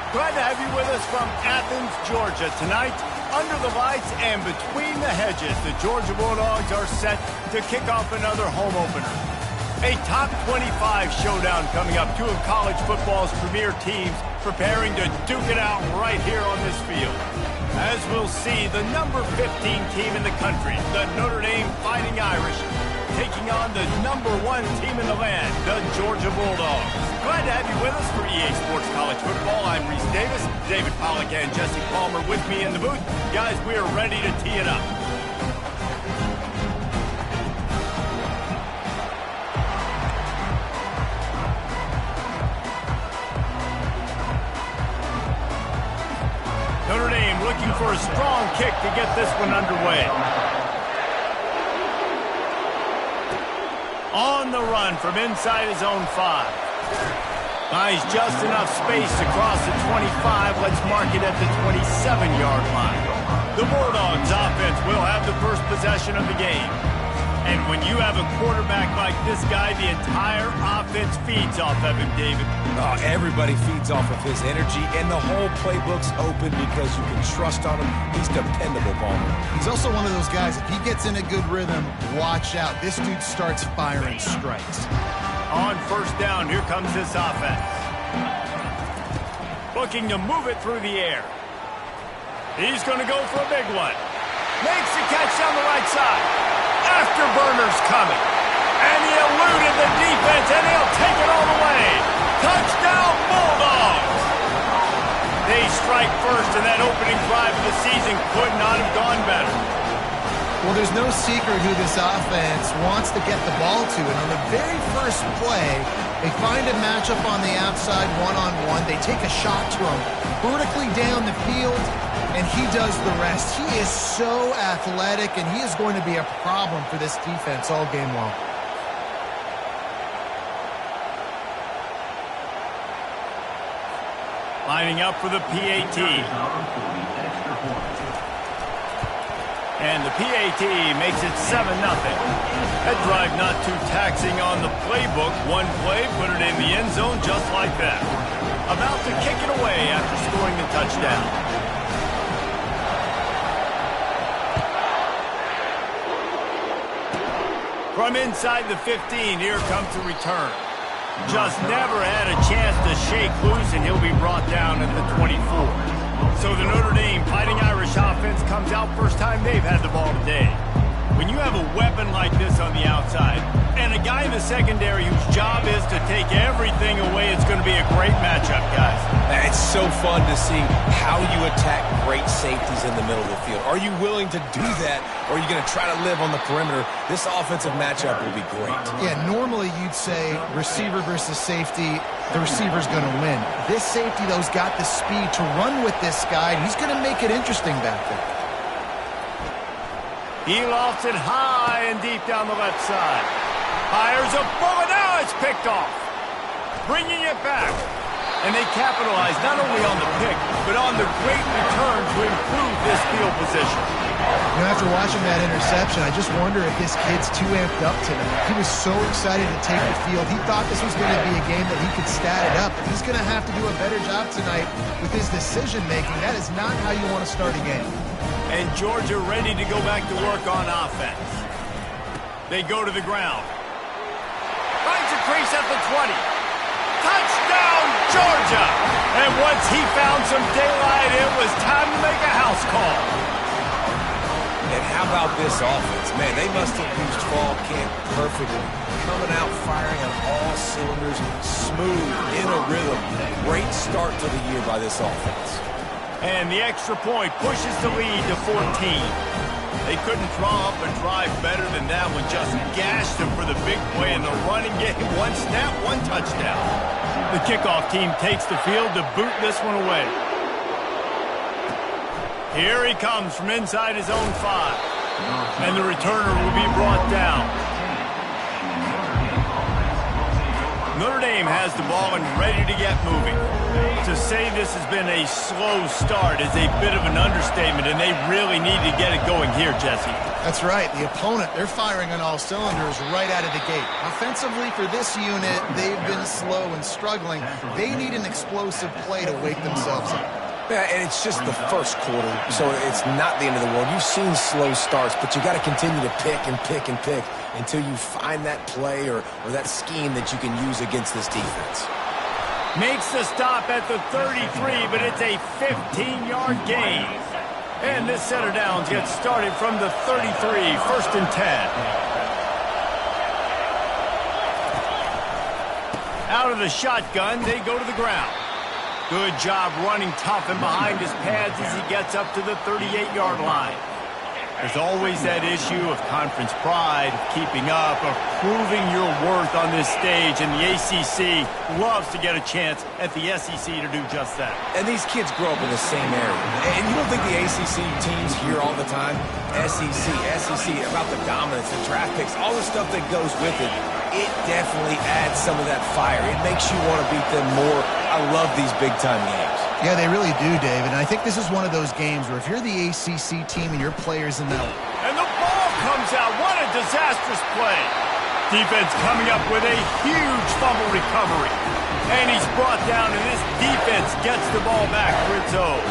Glad to have you with us from Athens, Georgia. Tonight, under the lights and between the hedges, the Georgia Bulldogs are set to kick off another home opener. A top 25 showdown coming up. Two of college football's premier teams preparing to duke it out right here on this field. As we'll see, the number 15 team in the country, the Notre Dame Fighting Irish, taking on the number 1 team in the land, the Georgia Bulldogs. Glad to have you with us for EA Sports College Football. I'm Reese Davis, David Pollack and Jesse Palmer with me in the booth. Guys, we are ready to tee it up. Notre Dame looking for a strong kick to get this one underway. On the run from inside his own 5. Buys just enough space to cross the 25. Let's mark it at the 27-yard line. The Bulldogs offense will have the first possession of the game. And when you have a quarterback like this guy, the entire offense feeds off of him, David. Oh, everybody feeds off of his energy, and the whole playbook's open because you can trust on him. He's dependable, Palmer. He's also one of those guys, if he gets in a good rhythm, watch out. This dude starts firing strikes. On first down, here comes this offense. Looking to move it through the air. He's going to go for a big one. Makes the catch down the right side. Afterburner's coming. And he eluded the defense, and he'll take it all the way. Touchdown, Bulldogs! They strike first, and that opening drive of the season could not have gone better. Well, there's no secret who this offense wants to get the ball to. And on the very first play, they find a matchup on the outside one-on-one. They take a shot to him vertically down the field, and he does the rest. He is so athletic, and he is going to be a problem for this defense all game long. Lining up for the PAT. And the PAT makes it 7-0. That drive not too taxing on the playbook. One play, put it in the end zone just like that. About to kick it away after scoring the touchdown. From inside the 15, here comes the return. Just never had a chance to shake loose, and he'll be brought down at the 24. So the Notre Dame Fighting Irish offense comes out first time they've had the ball today. When you have a weapon like this on the outside, and a guy in the secondary whose job is to take everything away, it's going to be a great matchup, guys. It's so fun to see how you attack great safeties in the middle of the field. Are you willing to do that, or are you going to try to live on the perimeter? This offensive matchup will be great. Yeah, normally you'd say receiver versus safety, the receiver's going to win. This safety, though, has got the speed to run with this guy, and he's going to make it interesting back there. He lofts it high and deep down the left side. Fires a bullet. Now it's picked off. Bringing it back. And they capitalize not only on the pick, but on the great return to improve this field position. You know, after watching that interception, I just wonder if this kid's too amped up tonight. He was so excited to take the field. He thought this was going to be a game that he could stat it up. But he's going to have to do a better job tonight with his decision-making. That is not how you want to start a game. And Georgia ready to go back to work on offense. They go to the ground. Finds a crease at the 20. Touchdown, Georgia! And once he found some daylight, it was time to make a house call. And how about this offense? Man, they must have used fall camp perfectly. Coming out firing on all cylinders, smooth, in a rhythm. Great start to the year by this offense. And the extra point pushes the lead to 14. They couldn't draw up a drive better than that one. Just gashed them for the big play in the running game. One snap, one touchdown. The kickoff team takes the field to boot this one away. Here he comes from inside his own 5. And the returner will be brought down. Notre Dame has the ball and ready to get moving. To say this has been a slow start is a bit of an understatement, and they really need to get it going here, Jesse. That's right. The opponent, they're firing on all cylinders right out of the gate. Offensively, for this unit, they've been slow and struggling. They need an explosive play to wake themselves up. Yeah, and it's just the first quarter, so it's not the end of the world. You've seen slow starts, but you got to continue to pick and pick and pick until you find that play or that scheme that you can use against this defense. Makes the stop at the 33, but it's a 15-yard gain. And this set of downs gets started from the 33, 1st and 10. Out of the shotgun, they go to the ground. Good job running tough and behind his pads as he gets up to the 38-yard line. There's always that issue of conference pride, of keeping up, of proving your worth on this stage, and the ACC loves to get a chance at the SEC to do just that. And these kids grow up in the same area. And you don't think the ACC teams hear all the time, SEC, about the dominance, the draft picks, all the stuff that goes with it. It definitely adds some of that fire. It makes you want to beat them more. I love these big-time games. Yeah, they really do, David. And I think this is one of those games where if you're the ACC team and your players in that... And the ball comes out. What a disastrous play. Defense coming up with a huge fumble recovery. And he's brought down, and this defense gets the ball back for its own.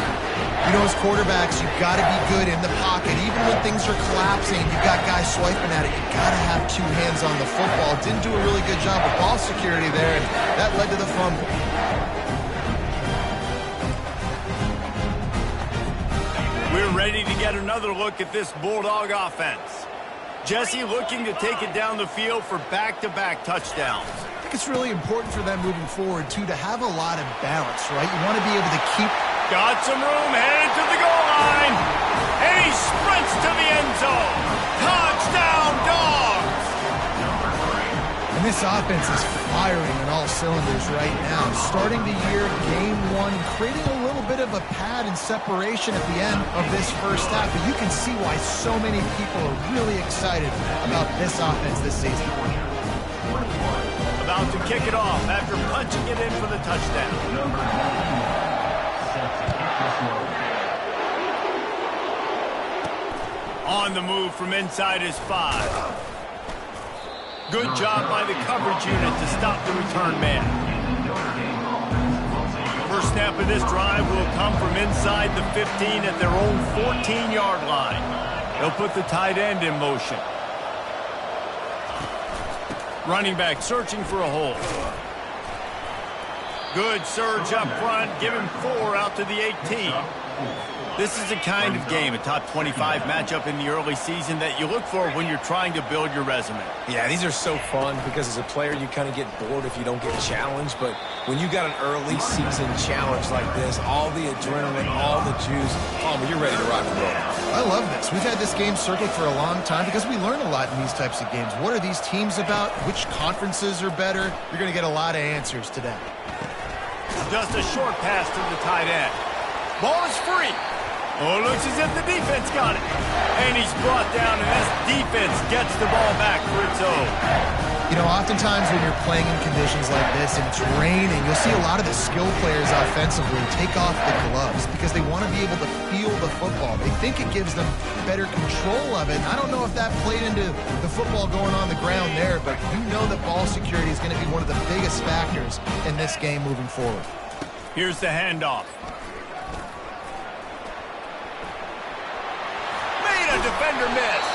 You know, as quarterbacks, you've got to be good in the pocket. Even when things are collapsing, you've got guys swiping at it. You've got to have two hands on the football. Didn't do a really good job of ball security there, and that led to the fumble. We're ready to get another look at this Bulldog offense. Jesse looking to take it down the field for back-to-back touchdowns. I think it's really important for them moving forward, too, to have a lot of balance, right? You want to be able to keep... Got some room, headed to the goal line. And he sprints to the end zone. Touchdown, Dogs! And this offense is firing on all cylinders right now. Starting the year, game one, creating a little bit of a pad and separation at the end of this first half. But you can see why so many people are really excited about this offense this season. About to kick it off after punching it in for the touchdown. On the move from inside his 5. Good job by the coverage unit to stop the return man. First snap of this drive will come from inside the 15 at their own 14-yard line. They'll put the tight end in motion. Running back searching for a hole. Good surge up front. Give him 4 out to the 18. This is the kind of game, a top 25 matchup in the early season, that you look for when you're trying to build your resume. Yeah, these are so fun because as a player, you kind of get bored if you don't get challenged. But when you got an early season challenge like this, all the adrenaline, all the juice, you're ready to rock and roll. I love this. We've had this game circled for a long time because we learn a lot in these types of games. What are these teams about? Which conferences are better? You're going to get a lot of answers today. Just a short pass to the tight end. Ball is free. Oh, looks as if the defense got it. And he's brought down, and this defense gets the ball back for its own. You know, oftentimes when you're playing in conditions like this and it's raining, you'll see a lot of the skill players offensively take off the gloves because they want to be able to feel the football. They think it gives them better control of it. And I don't know if that played into the football going on the ground there, but you know that ball security is going to be one of the biggest factors in this game moving forward. Here's the handoff. Defender miss.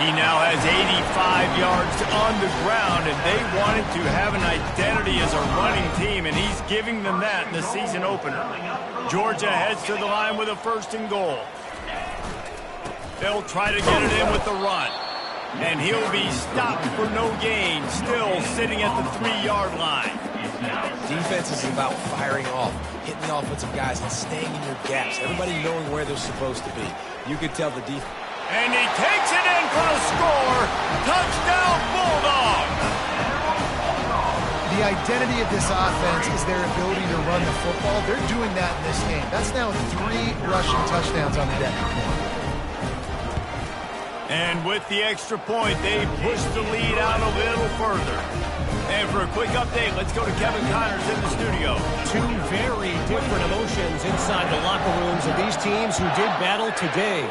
He now has 85 yards on the ground, and they wanted to have an identity as a running team, and he's giving them that in the season opener. Georgia heads to the line with a 1st and goal. They'll try to get it in with the run, and he'll be stopped for no gain, still sitting at the 3-yard line. Defense is about firing off, hitting the offensive guys, and staying in your gaps. Everybody knowing where they're supposed to be. You could tell the defense. And he takes it in for the score. Touchdown, Bulldogs! The identity of this offense is their ability to run the football. They're doing that in this game. That's now 3 rushing touchdowns on the day. And with the extra point, they push the lead out a little further. And for a quick update, let's go to Kevin Connors in the studio. 2 very different emotions inside the locker rooms of these teams who did battle today.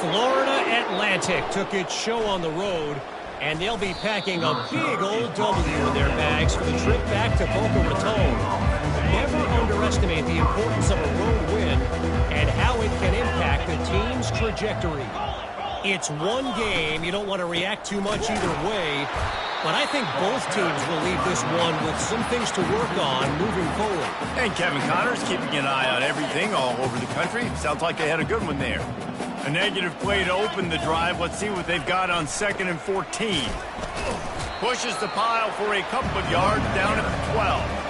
Florida Atlantic took its show on the road, and they'll be packing a big old W in their bags for the trip back to Boca Raton. Never underestimate the importance of a road win and how it can impact the team's trajectory. It's one game. You don't want to react too much either way, but I think both teams will leave this one with some things to work on moving forward. And Kevin Connors keeping an eye on everything all over the country. Sounds like they had a good one there. A negative play to open the drive. Let's see what they've got on 2nd and 14. Pushes the pile for a couple of yards down at the 12.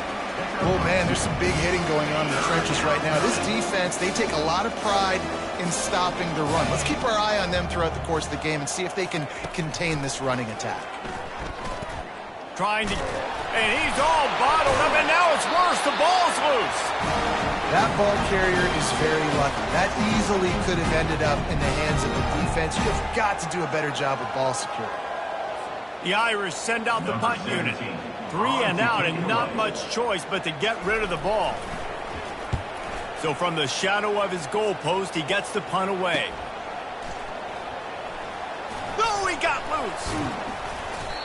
Oh, man, there's some big hitting going on in the trenches right now. This defense, they take a lot of pride in stopping the run. Let's keep our eye on them throughout the course of the game and see if they can contain this running attack. Trying to, and he's all bottled up, and now it's worse. The ball's loose. That ball carrier is very lucky. That easily could have ended up in the hands of the defense. You've got to do a better job with ball security. The Irish send out the punt unit. 3 and out, and not much choice but to get rid of the ball. So from the shadow of his goalpost, he gets the punt away. No, he got loose.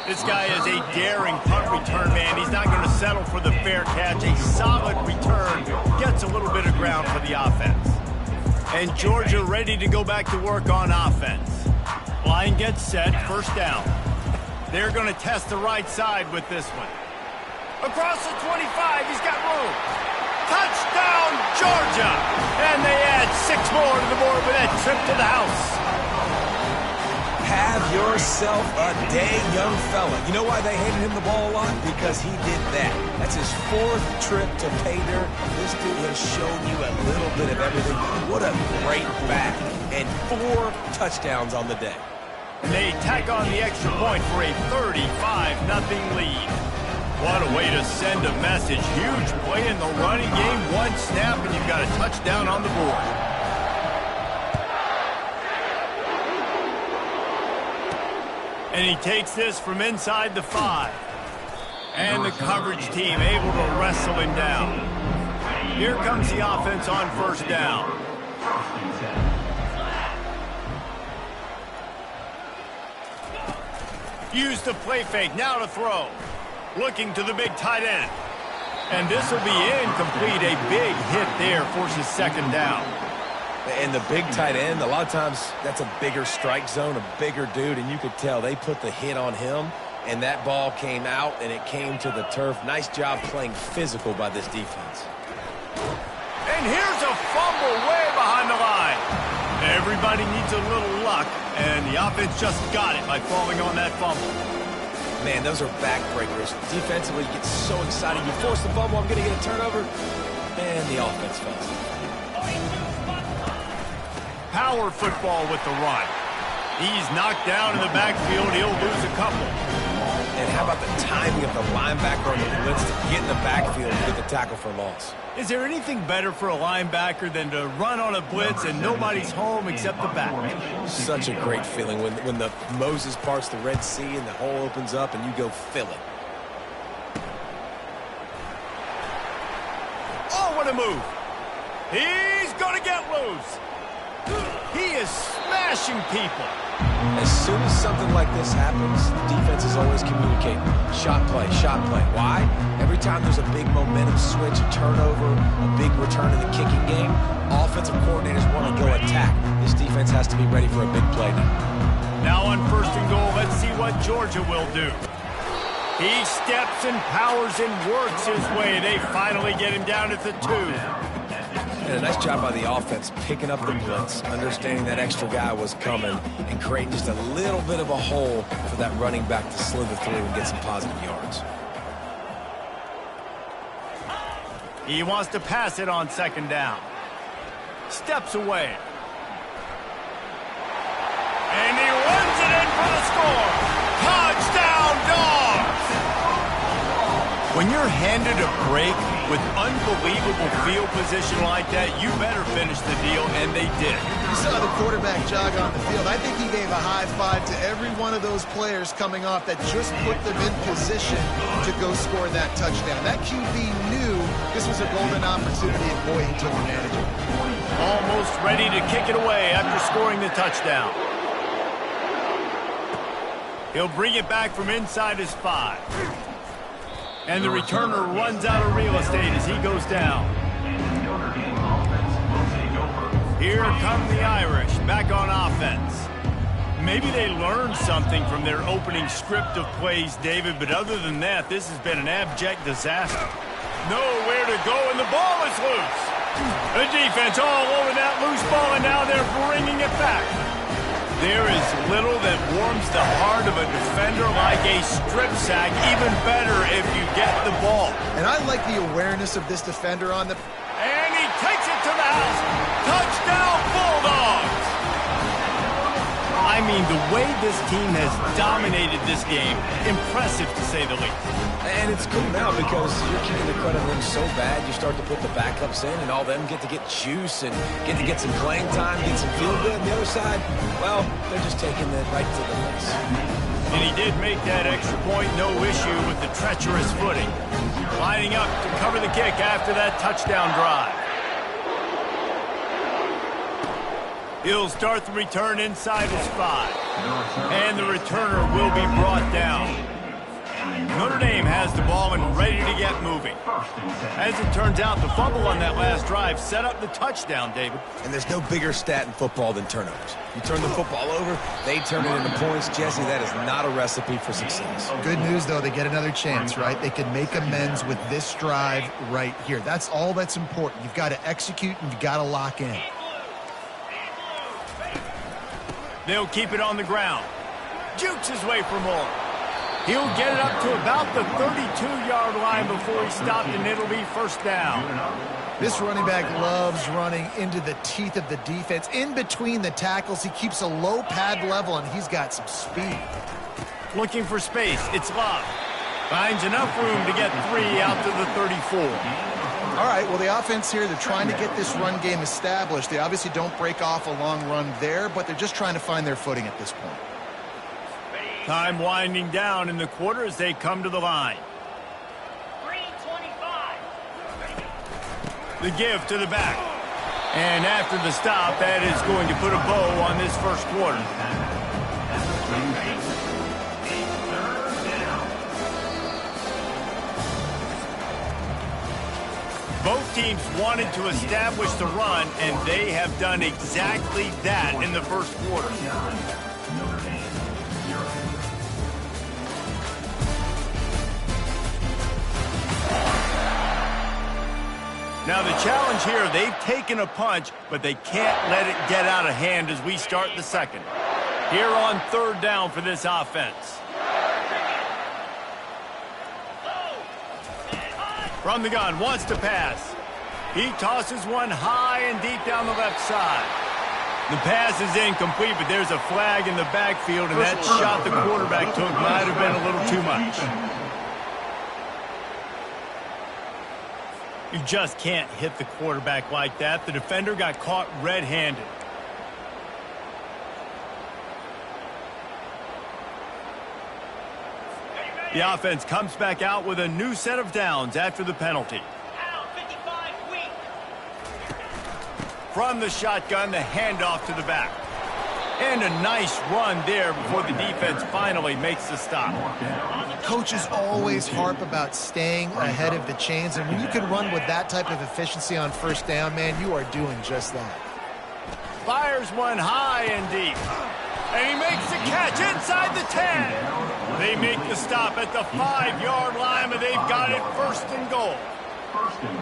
This guy is a daring punt return man. He's not going to settle for the fair catch. A solid return gets a little bit of ground for the offense. And Georgia ready to go back to work on offense. Line gets set, first down. They're going to test the right side with this one. Across the 25, he's got room. Touchdown, Georgia! And they add 6 more to the board with that trip to the house. Have yourself a day, young fella. You know why they handed him the ball a lot? Because he did that. That's his 4th trip to pay dirt. This dude has shown you a little bit of everything. What a great back. And 4 touchdowns on the day. And they tack on the extra point for a 35-0 lead. What a way to send a message. Huge play in the running game. 1 snap, and you've got a touchdown on the board. And he takes this from inside the 5. And the coverage team able to wrestle him down. Here comes the offense on first down. Use the play fake, now to throw. Looking to the big tight end. And this will be incomplete. A big hit there forces 2nd down. And the big tight end, a lot of times that's a bigger strike zone, a bigger dude, and you could tell they put the hit on him, and that ball came out, and it came to the turf. Nice job playing physical by this defense. And here's a fumble way behind the line. Everybody needs a little luck, and the offense just got it by falling on that fumble. Man, those are backbreakers. Defensively, you get so excited. You force the fumble, I'm going to get a turnover, and the offense falls. Power football with the run. He's knocked down in the backfield. He'll lose a couple. And how about the timing of the linebacker on the blitz to get in the backfield and get the tackle for loss? Is there anything better for a linebacker than to run on a blitz and nobody's home except the back? Such a great feeling when the Moses parts the Red Sea and the hole opens up and you go fill it. Oh, what a move. He's going to get loose. He is smashing people. As soon as something like this happens, defense is always communicating. Shot play, shot play. Why? Every time there's a big momentum switch, a turnover, a big return in the kicking game, offensive coordinators want to go attack. This defense has to be ready for a big play now. Now on 1st and goal, let's see what Georgia will do. He steps and powers and works his way. They finally get him down at the 2. And a nice job by the offense picking up the blitz, understanding that extra guy was coming, and creating just a little bit of a hole for that running back to slither through and get some positive yards. He wants to pass it on 2nd down. Steps away. And he runs it in for the score. Touchdown, Dogs! When you're handed a break with unbelievable field position like that, you better finish the deal, and they did. You saw the quarterback jog on the field. I think he gave a high five to every one of those players coming off that just put them in position to go score that touchdown. That QB knew This was a golden opportunity, and boy, he took advantage of it. Almost ready to kick it away after scoring the touchdown. He'll bring it back from inside his 5. And the returner runs out of real estate as he goes down. Here come the Irish back on offense. Maybe they learned something from their opening script of plays, David, but other than that, this has been an abject disaster. Nowhere to go, and the ball is loose. The defense all over that loose ball, and now they're bringing it back. There is little that warms the heart of a defender like a strip sack, even better if you get the ball. And I like the awareness of this defender on the... And he takes it to the house. Touchdown, Bulldogs! I mean, the way this team has dominated this game, impressive to say the least. And it's cool now because you're keeping the credit room so bad, you start to put the backups in, and all them get to get juice and get to get some playing time, get some feel good. And the other side, well, they're just taking it right to the face. And he did make that extra point, no issue with the treacherous footing. Lining up to cover the kick after that touchdown drive. He'll start the return inside his 5. And the returner will be brought down. Notre Dame has the ball and ready to get moving. As it turns out, the fumble on that last drive set up the touchdown, David. And there's no bigger stat in football than turnovers. You turn the football over, they turn it into points. Jesse, that is not a recipe for success. Good news, though, they get another chance, right? They can make amends with this drive right here. That's all that's important. You've got to execute and you've got to lock in. They'll keep it on the ground. Jukes his way for more. He'll get it up to about the 32-yard line before he stopped, and it'll be first down. This running back loves running into the teeth of the defense. In between the tackles, he keeps a low pad level, and he's got some speed. Looking for space. It's Love. Finds enough room to get 3 out to the 34. All right, well, the offense here, they're trying to get this run game established. They obviously don't break off a long run there, but they're just trying to find their footing at this point. Time winding down in the quarter as they come to the line. 3:25. The give to the back. And after the stop, that is going to put a bow on this first quarter. Both teams wanted to establish the run, and they have done exactly that in the first quarter. Now the challenge here, they've taken a punch, but they can't let it get out of hand as we start the second. Here on third down for this offense. From the gun, wants to pass. He tosses one high and deep down the left side. The pass is incomplete, but there's a flag in the backfield, and that shot the quarterback took might have been a little too much. You just can't hit the quarterback like that. The defender got caught red-handed. The offense comes back out with a new set of downs after the penalty. Out 55 weak. From the shotgun, the handoff to the back. And a nice run there before the defense finally makes the stop. Coaches always harp about staying ahead of the chains, and when you can run with that type of efficiency on first down, man, you are doing just that. Fires one high and deep. And he makes the catch inside the 10. They make the stop at the 5-yard line, but they've got it first and goal.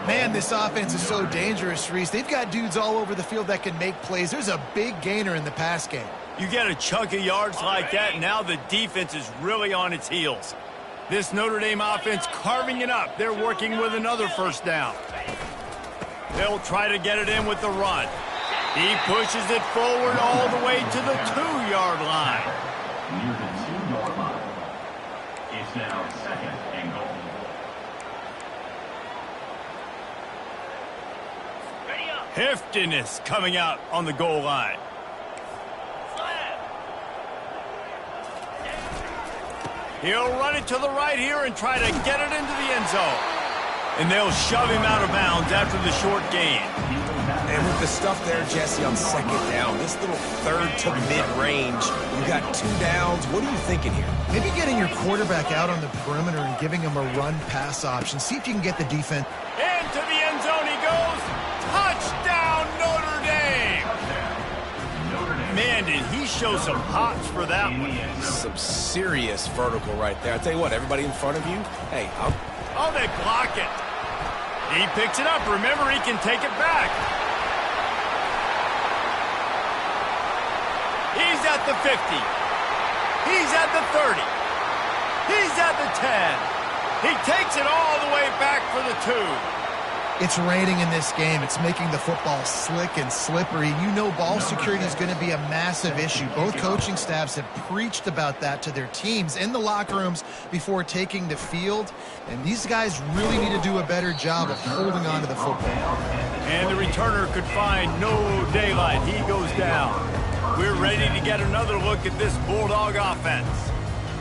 Man, this offense is so dangerous, Reese. They've got dudes all over the field that can make plays. There's a big gainer in the pass game. You get a chunk of yards like that, now the defense is really on its heels. This Notre Dame offense carving it up. They're working with another first down. They'll try to get it in with the run. He pushes it forward all the way to the 2-yard line. Near the 2-yard line. It's now second and goal. Ready up. Heftiness coming out on the goal line. Flag. He'll run it to the right here and try to get it into the end zone. And they'll shove him out of bounds after the short gain. And with the stuff there, Jesse, on second down, this little third to mid-range, you got 2 downs. What are you thinking here? Maybe getting your quarterback out on the perimeter and giving him a run-pass option. See if you can get the defense. Into the end zone he goes. Touchdown, Notre Dame! Man, did he show some hops for that one. Some serious vertical right there. I tell you what, everybody in front of you, hey, Oh, they block it. He picks it up. Remember, he can take it back. He's at the 50. He's at the 30. He's at the 10. He takes it all the way back for the 2. It's raining in this game. It's making the football slick and slippery. You know ball security is going to be a massive issue. Both coaching staffs have preached about that to their teams in the locker rooms before taking the field. And these guys really need to do a better job of holding on to the football. And the returner could find no daylight. He goes down. We're ready to get another look at this Bulldog offense.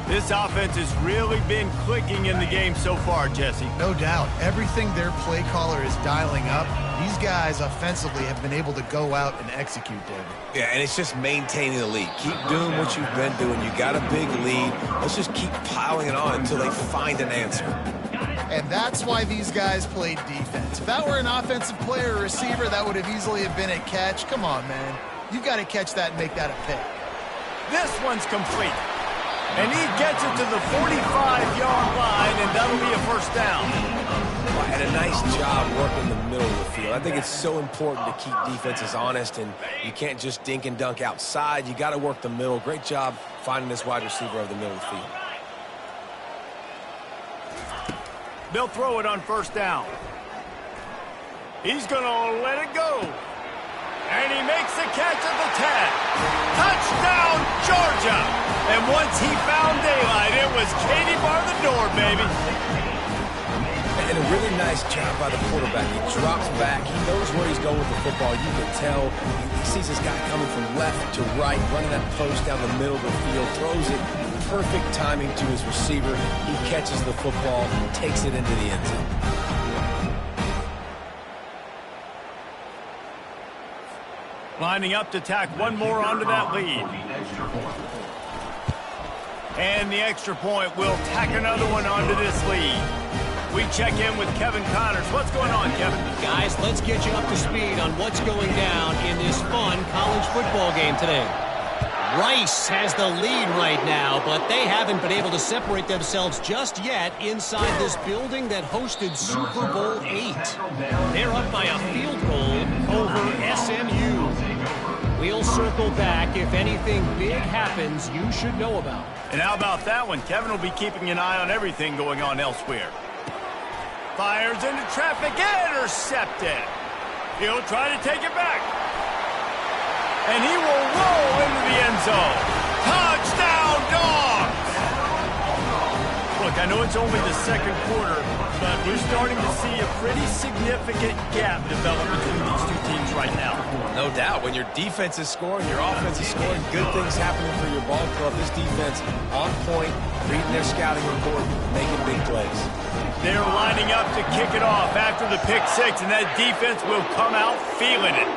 This offense has really been clicking in the game so far, Jesse. No doubt. Everything their play caller is dialing up, these guys offensively have been able to go out and execute, David. yeah, and it's just maintaining the lead. Keep doing what you've been doing. You got a big lead. Let's just keep piling it on until they find an answer. And that's why these guys played defense. If that were an offensive player or receiver, that would have easily have been a catch. Come on, man. You've got to catch that and make that a pick. This one's complete. And he gets it to the 45-yard line, and that'll be a first down. And a nice job working the middle of the field. I think it's so important to keep defenses honest, and you can't just dink and dunk outside. You got to work the middle. Great job finding this wide receiver of the middle of the field. They'll throw it on first down. He's going to let it go. And he makes the catch at the 10. Touchdown, Georgia! And once he found daylight, it was Katie bar the door, baby. And a really nice job by the quarterback. He drops back. He knows where he's going with the football. You can tell. He sees this guy coming from left to right, running that post down the middle of the field, throws it. Perfect timing to his receiver. He catches the football, takes it into the end zone. Lining up to tack one more onto that lead. And the extra point will tack another one onto this lead. We check in with Kevin Connors. What's going on, Kevin? Guys, let's get you up to speed on what's going down in this fun college football game today. Rice has the lead right now, but they haven't been able to separate themselves just yet inside this building that hosted Super Bowl VIII. They're up by a field goal over SMU. We'll circle back if anything big happens you should know about. And how about that one? Kevin will be keeping an eye on everything going on elsewhere. Fires into traffic, intercepted. He'll try to take it back. And he will roll into the end zone. Touchdown, Dogs! Look, I know it's only the second quarter, but we're starting to see a pretty significant gap develop between these two teams right now. No doubt. When your defense is scoring, your offense is scoring, good things happening for your ball club. This defense on point, reading their scouting report, making big plays. They're lining up to kick it off after the pick six, and that defense will come out feeling it.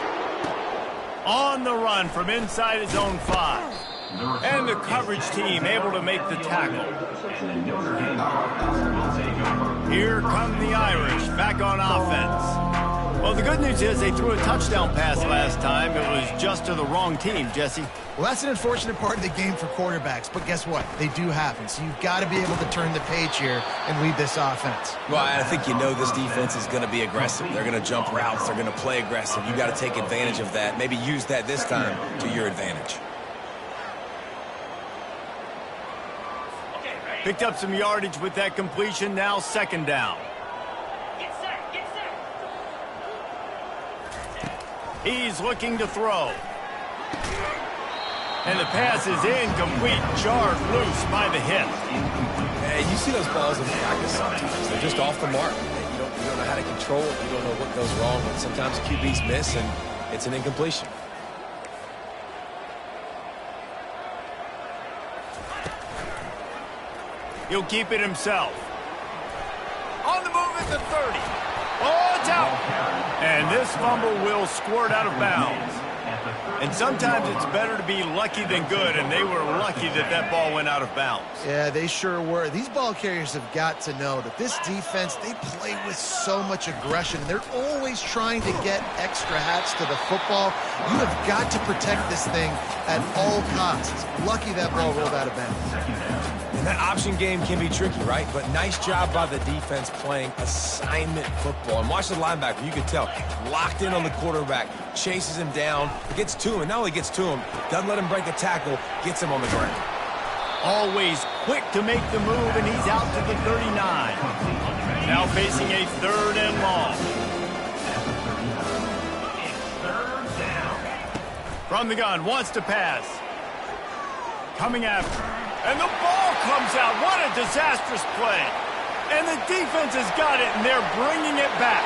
On the run from inside his own 5. And the coverage team able to make the tackle. Here come the Irish back on offense. Well, the good news is they threw a touchdown pass last time. It was just to the wrong team, Jesse. Well, that's an unfortunate part of the game for quarterbacks, but guess what? They do happen. So you've got to be able to turn the page here and lead this offense. Well, I think you know this defense is going to be aggressive. They're going to jump routes. They're going to play aggressive. You got to take advantage of that. Maybe use that this time to your advantage. Picked up some yardage with that completion. Now second down. Get set, get set. He's looking to throw. And the pass is incomplete, jarred loose by the hip. Hey, you see those balls in practice sometimes. They're just off the mark. You don't know how to control it. You don't know what goes wrong. But sometimes QBs miss, and it's an incompletion. He'll keep it himself. On the move at the 30. Oh, it's out. And this fumble will squirt out of bounds. And sometimes it's better to be lucky than good, and they were lucky that that ball went out of bounds. Yeah, they sure were. These ball carriers have got to know that this defense, they play with so much aggression. They're always trying to get extra hats to the football. You have got to protect this thing at all costs. Lucky that ball rolled out of bounds. And that option game can be tricky, right? But nice job by the defense playing assignment football. And watch the linebacker. You can tell. Locked in on the quarterback. Chases him down. Gets to him. And not only gets to him, doesn't let him break a tackle. Gets him on the ground. Always quick to make the move, and he's out to the 39. Now facing a 3rd and long. From the gun. Wants to pass. Coming after. And the ball comes out. What a disastrous play. And the defense has got it, and they're bringing it back.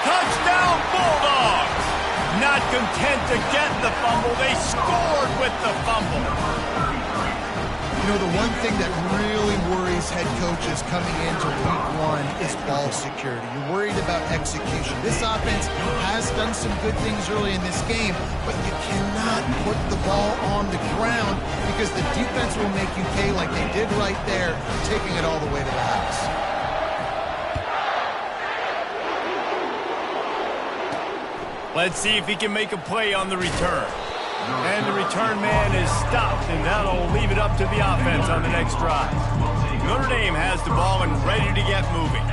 Touchdown, Bulldogs! Not content to get the fumble, they scored with the fumble. You know, the one thing that really worries head coaches coming into week 1 is ball security. You're worried about execution. This offense has done some good things early in this game, but you cannot put the ball on the ground because the defense will make you pay like they did right there, taking it all the way to the house. Let's see if he can make a play on the return. And the return man is stopped, and that'll leave it up to the offense on the next drive. Notre Dame has the ball and ready to get moving.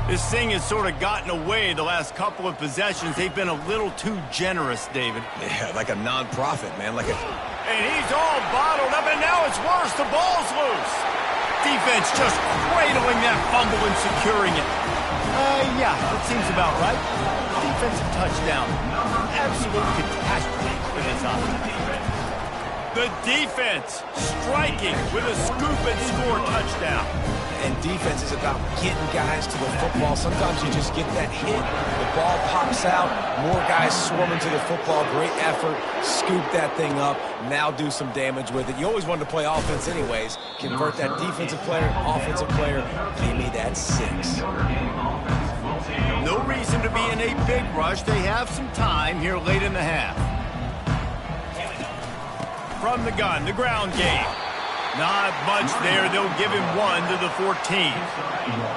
This thing has sort of gotten away the last couple of possessions. They've been a little too generous, David. Yeah, like a non-profit, man. Like a... And he's all bottled up, and now it's worse. The ball's loose. Defense just cradling that fumble and securing it. Yeah, that seems about right. Defensive touchdown. Absolute catastrophe for this offense. The defense striking with a scoop and score touchdown. And defense is about getting guys to the football. Sometimes you just get that hit, the ball pops out, more guys swarming to the football. Great effort, scoop that thing up, now do some damage with it. You always wanted to play offense anyways. Convert that defensive player, offensive player. Give me that 6. No reason to be in a big rush. They have some time here late in the half. From the gun, the ground game. Not much there. They'll give him 1 to the 14.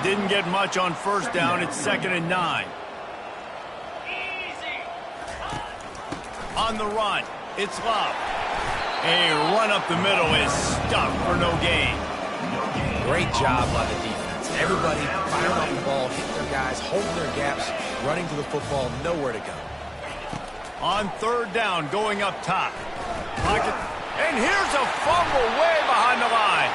Didn't get much on first down. It's 2nd and 9. On the run, it's Love. A run up the middle is stuck for no gain. Great job by the defense. Everybody firing off the ball, hitting their guys, holding their gaps, running to the football, nowhere to go. On 3rd down, going up top. Pocket. And here's a fumble way behind the line.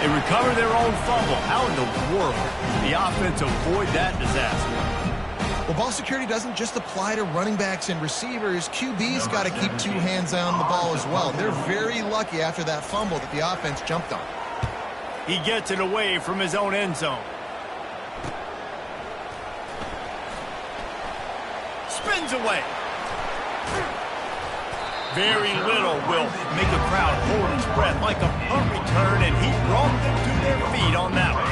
They recover their own fumble. How in the world did the offense avoid that disaster? Well, ball security doesn't just apply to running backs and receivers. QB's got to keep 2 hands on the ball as well. They're very lucky after that fumble that the offense jumped on. He gets it away from his own end zone. Spins away. Very little will make a crowd hold its breath like a punt return, and he brought them to their feet on that one.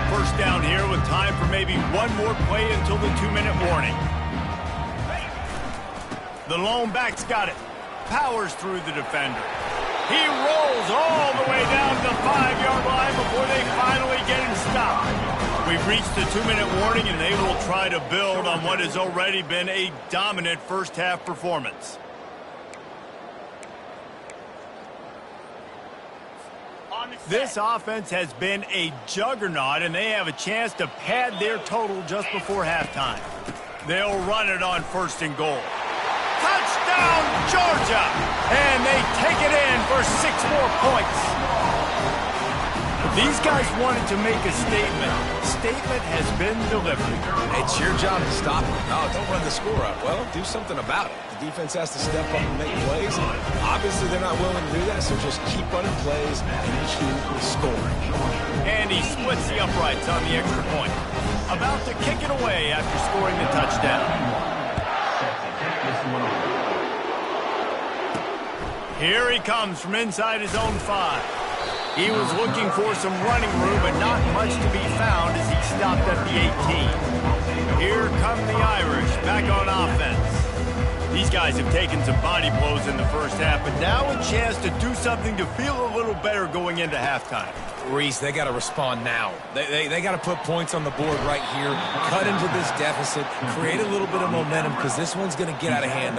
First down here with time for maybe one more play until the 2-minute warning. The lone back's got it. Powers through the defender. He rolls all the way down the 5-yard line before they finally get him stopped. We've reached the 2-minute warning, and they will try to build on what has already been a dominant first-half performance. This offense has been a juggernaut, and they have a chance to pad their total just before halftime. They'll run it on 1st and goal. Touchdown, Georgia! And they take it in for 6 more points. These guys wanted to make a statement. Statement has been delivered. It's your job to stop it. No, don't run the score up. Well, do something about it. The defense has to step up and make plays. Obviously, they're not willing to do that, so just keep running plays and keep scoring. And he splits the uprights on the extra point. About to kick it away after scoring the touchdown. Here he comes from inside his own 5. He was looking for some running room, but not much to be found as he stopped at the 18. Here come the Irish back on offense. These guys have taken some body blows in the first half, but now a chance to do something to feel a little better going into halftime. Reese, they got to respond now. They got to put points on the board right here, cut into this deficit, create a little bit of momentum, because this one's going to get out of hand.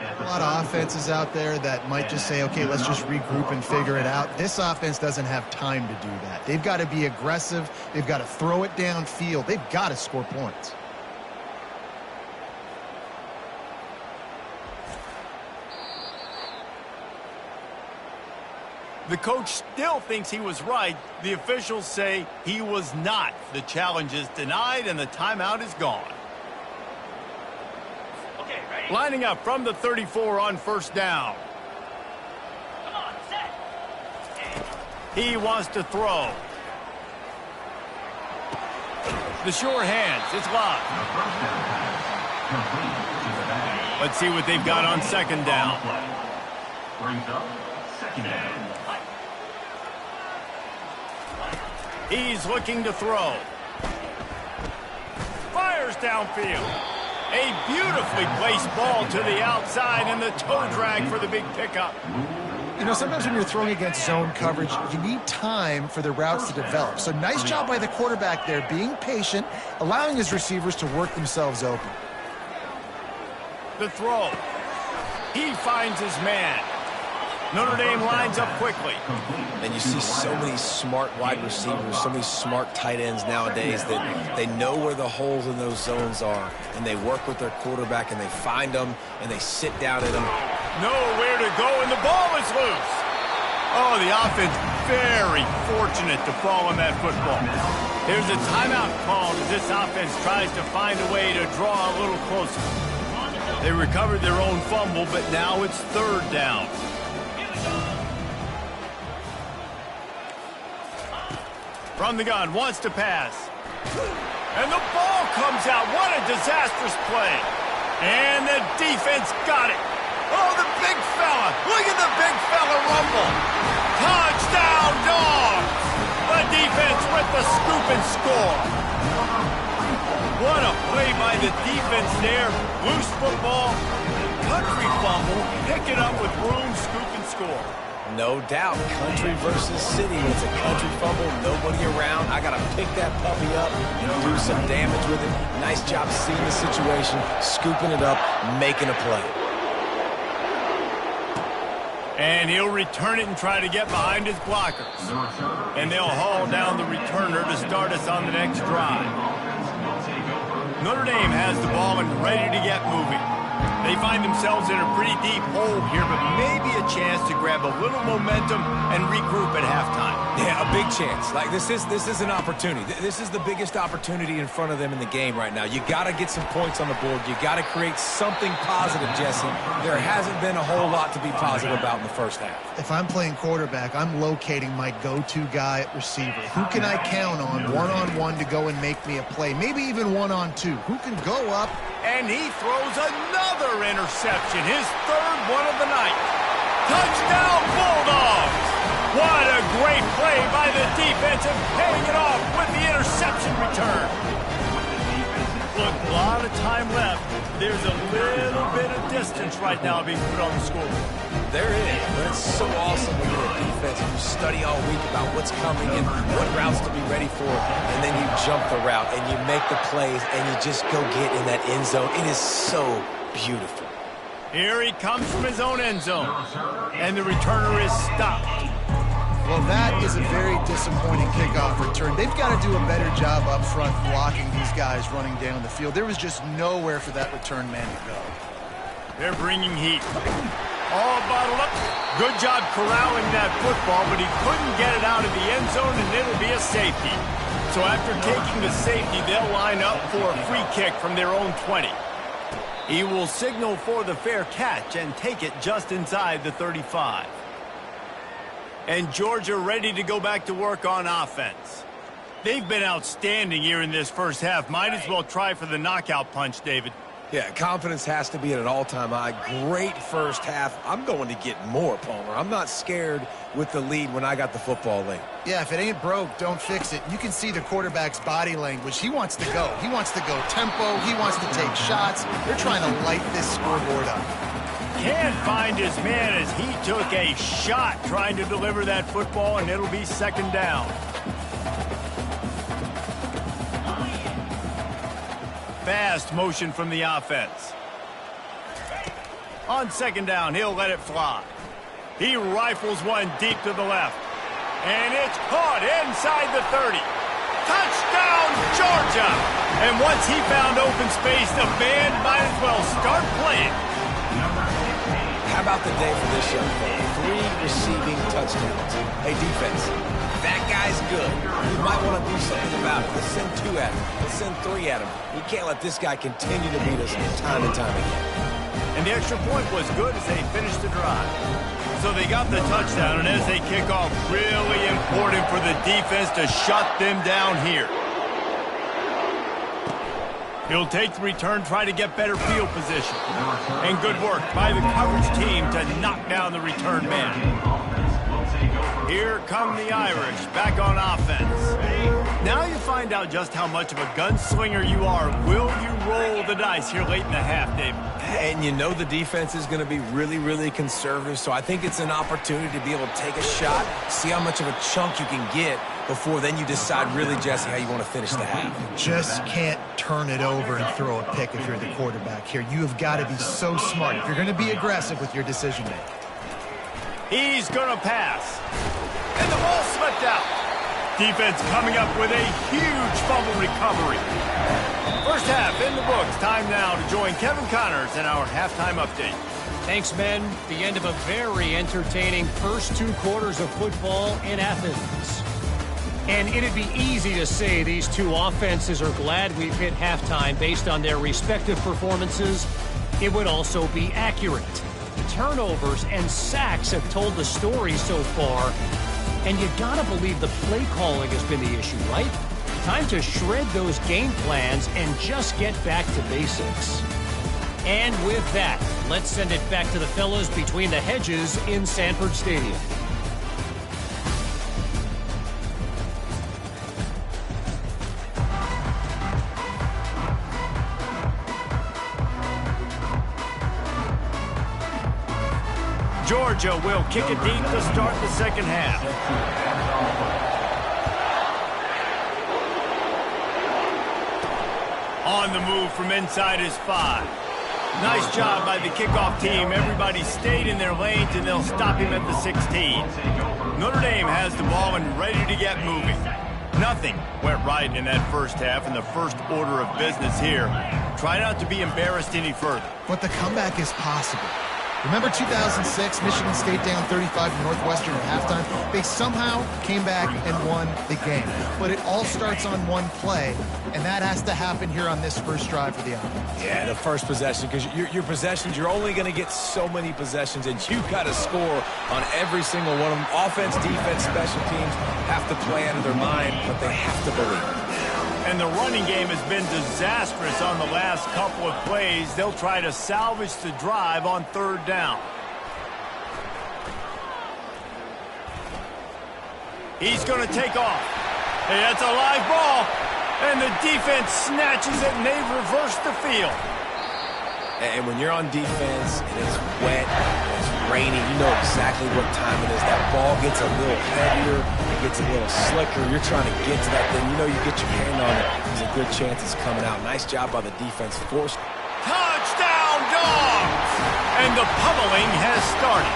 A lot of offenses out there that might just say, okay, let's just regroup and figure it out. This offense doesn't have time to do that. They've got to be aggressive. They've got to throw it downfield. They've got to score points. The coach still thinks he was right. The officials say he was not. The challenge is denied and the timeout is gone. Okay, ready? Lining up from the 34 on first down. Come on, set. He wants to throw. The sure hands. It's locked. Let's see what they've got on second down. Brings up second down. He's looking to throw. Fires downfield. A beautifully placed ball to the outside and the toe drag for the big pickup. You know, sometimes when you're throwing against zone coverage, you need time for the routes to develop. So nice job by the quarterback there, being patient, allowing his receivers to work themselves open. The throw. He finds his man. Notre Dame lines up quickly. And you see so many smart wide receivers, so many smart tight ends nowadays that they know where the holes in those zones are, and they work with their quarterback, and they find them, and they sit down at them. Nowhere to go, and the ball is loose. Oh, the offense very fortunate to fall on that football. There's a timeout called as this offense tries to find a way to draw a little closer. They recovered their own fumble, but now it's third down. From the gun, wants to pass. And the ball comes out. What a disastrous play. And the defense got it. Oh, the big fella. Look at the big fella rumble. Touchdown, Dogs. The defense with the scoop and score. What a play by the defense there. Loose football. Country fumble. Pick it up with room, scoop and score. No doubt, country versus city. It's a country fumble, nobody around. I got to pick that puppy up and do some damage with it. Nice job seeing the situation, scooping it up, making a play. And he'll return it and try to get behind his blockers. And they'll haul down the returner to start us on the next drive. Notre Dame has the ball and ready to get moving. They find themselves in a pretty deep hole here, but maybe a chance to grab a little momentum and regroup at halftime. Yeah, a big chance. Like, this is an opportunity. This is the biggest opportunity in front of them in the game right now. You got to get some points on the board. You got to create something positive, Jesse. There hasn't been a whole lot to be positive about in the first half. If I'm playing quarterback, I'm locating my go-to guy at receiver. Who can I count on one-on-one to go and make me a play? Maybe even one-on-two. Who can go up? And he throws another interception, his third one of the night. Touchdown, Bulldogs! What a great play by the defense and paying it off with the interception return. Look, a lot of time left. There's a little bit of distance right now being put on the scoreboard. There is, but it's so awesome when you're a defense and you study all week about what's coming and what routes to be ready for, and then you jump the route and you make the plays and you just go get in that end zone. It is so beautiful. Here he comes from his own end zone, and the returner is stopped. Well, that is a very disappointing kickoff return. They've got to do a better job up front blocking these guys running down the field. There was just nowhere for that return man to go. They're bringing heat. All bottled up. Good job corralling that football, but he couldn't get it out of the end zone, and it'll be a safety. So after taking the safety, they'll line up for a free kick from their own 20. He will signal for the fair catch and take it just inside the 35. And Georgia ready to go back to work on offense. They've been outstanding here in this first half. Might as well try for the knockout punch, David. Yeah, confidence has to be at an all-time high. Great first half. I'm going to get more, Palmer. I'm not scared with the lead when I got the football late. Yeah, if it ain't broke, don't fix it. You can see the quarterback's body language. He wants to go. He wants to go tempo. He wants to take shots. They're trying to light this scoreboard up. Can't find his man as he took a shot trying to deliver that football, and it'll be second down. Fast motion from the offense. On second down, he'll let it fly. He rifles one deep to the left. And it's caught inside the 30. Touchdown, Georgia! And once he found open space, the band might as well start playing. How about the day for this young fella? 3 receiving touchdowns. Hey, defense, that guy's good. You might want to do something about it. Let's send 2 at him. Let's send 3 at him. You can't let this guy continue to beat us time and time again. And the extra point was good as they finished the drive. So they got the touchdown, and as they kick off, really important for the defense to shut them down here. He'll take the return, try to get better field position. And good work by the coverage team to knock down the return man. Here come the Irish, back on offense. Now you find out just how much of a gunslinger you are. Will you roll the dice here late in the half, David? And you know the defense is going to be really, really conservative, so I think it's an opportunity to be able to take a shot, see how much of a chunk you can get before then you decide really, Jesse, how you want to finish the half. Just can't turn it over and throw a pick if you're the quarterback here. You have got to be so smart if you're going to be aggressive with your decision-making. He's going to pass. And the ball slipped out. Defense coming up with a huge fumble recovery. First half in the books. Time now to join Kevin Connors in our halftime update. Thanks, men. The end of a very entertaining first 2 quarters of football in Athens. And it'd be easy to say these 2 offenses are glad we've hit halftime based on their respective performances. It would also be accurate. Turnovers and sacks have told the story so far. And you gotta believe the play calling has been the issue, right? Time to shred those game plans and just get back to basics. And with that, let's send it back to the fellas between the hedges in Sanford Stadium. Georgia will kick it deep to start the second half. On the move from inside his 5. Nice job by the kickoff team. Everybody stayed in their lanes, and they'll stop him at the 16. Notre Dame has the ball and ready to get moving. Nothing went right in that first half, and the first order of business here. Try not to be embarrassed any further. But the comeback is possible. Remember 2006, Michigan State down 35 to Northwestern at halftime? They somehow came back and won the game. But it all starts on one play, and that has to happen here on this first drive for the offense. Yeah, the first possession, because your possessions, you're only going to get so many possessions, and you've got to score on every single one of them. Offense, defense, special teams have to play out of their mind, but they have to believe. And the running game has been disastrous on the last couple of plays. They'll try to salvage the drive on third down. He's going to take off. Hey, that's a live ball. And the defense snatches it, and they've reversed the field. And when you're on defense and it's wet and it's rainy, you know exactly what time it is. That ball gets a little heavier, it gets a little slicker. You're trying to get to that thing. You know you get your hand on it, there's a good chance it's coming out. Nice job by the defense. Forced. Touchdown, Dogs! And the pummeling has started.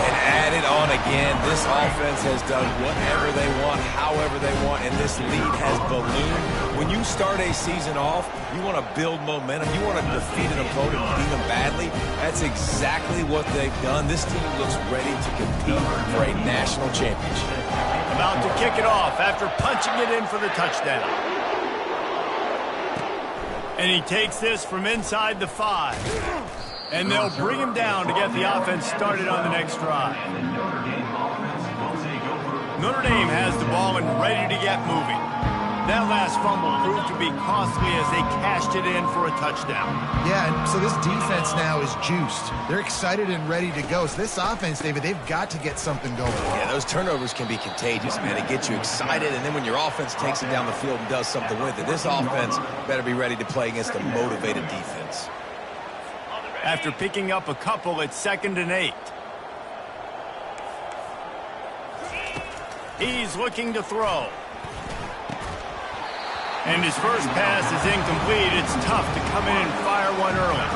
And added on again, this offense has done whatever they want, however they want, and this lead has ballooned. When you start a season off, you want to build momentum. You want to defeat an opponent and beat them badly. That's exactly what they've done. This team looks ready to compete for a national championship. About to kick it off after punching it in for the touchdown. And he takes this from inside the 5. And they'll bring him down to get the offense started on the next drive. Notre Dame has the ball and ready to get moving. That last fumble proved to be costly as they cashed it in for a touchdown. Yeah, and so this defense now is juiced. They're excited and ready to go. So this offense, David, they've got to get something going. Yeah, those turnovers can be contagious, man. It gets you excited, and then when your offense takes it down the field and does something with it, this offense better be ready to play against a motivated defense. After picking up a couple, it's 2nd and 8. He's looking to throw. And his first pass is incomplete. It's tough to come in and fire one early.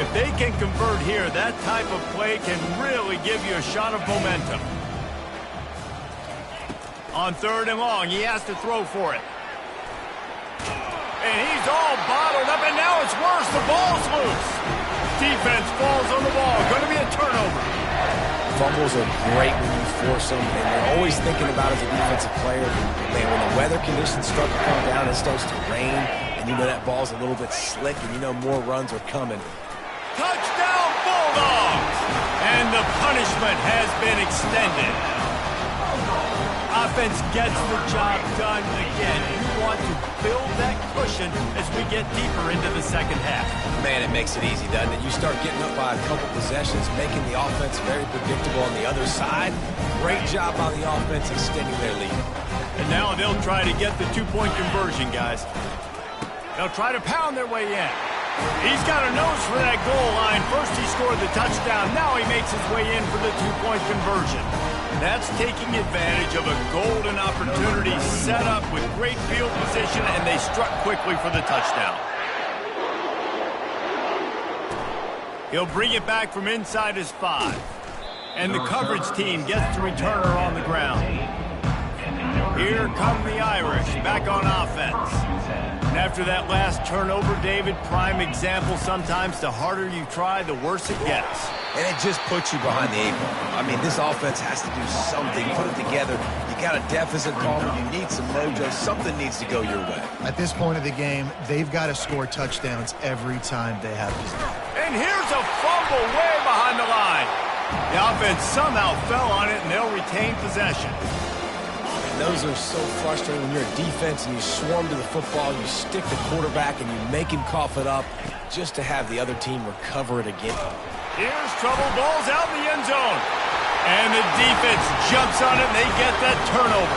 If they can convert here, that type of play can really give you a shot of momentum. On 3rd and long, he has to throw for it. And he's all bottled up, and now it's worse. The ball's loose. Defense falls on the ball. Going to be a turnover. Fumbles are great when you force them, and you're always thinking about as a defensive player, man, when the weather conditions start to come down, it starts to rain, and you know that ball's a little bit slick, and you know more runs are coming. Touchdown, Bulldogs! And the punishment has been extended. Offense gets the job done again. You want to build that cushion as we get deeper into the second half. Man, it makes it easy, doesn't it? You start getting up by a couple possessions, making the offense very predictable on the other side. Great job by the offense extending their lead. And now they'll try to get the two-point conversion, guys. They'll try to pound their way in. He's got a nose for that goal line. First he scored the touchdown. Now he makes his way in for the two-point conversion. That's taking advantage of a golden opportunity set up with great field position, and they struck quickly for the touchdown. He'll bring it back from inside his 5. And the coverage team gets the returner on the ground. Here come the Irish, back on offense. And after that last turnover, David, prime example, sometimes the harder you try, the worse it gets. And it just puts you behind the 8 ball. I mean, this offense has to do something, put it together. You got a deficit, Palmer. You need some mojo. Something needs to go your way. At this point of the game, they've got to score touchdowns every time they have this. And here's a fumble way behind the line. The offense somehow fell on it, and they'll retain possession. Those are so frustrating when you're a defense and you swarm to the football, you stick the quarterback, and you make him cough it up just to have the other team recover it again. Here's trouble. Ball's out in the end zone. And the defense jumps on it, and they get that turnover.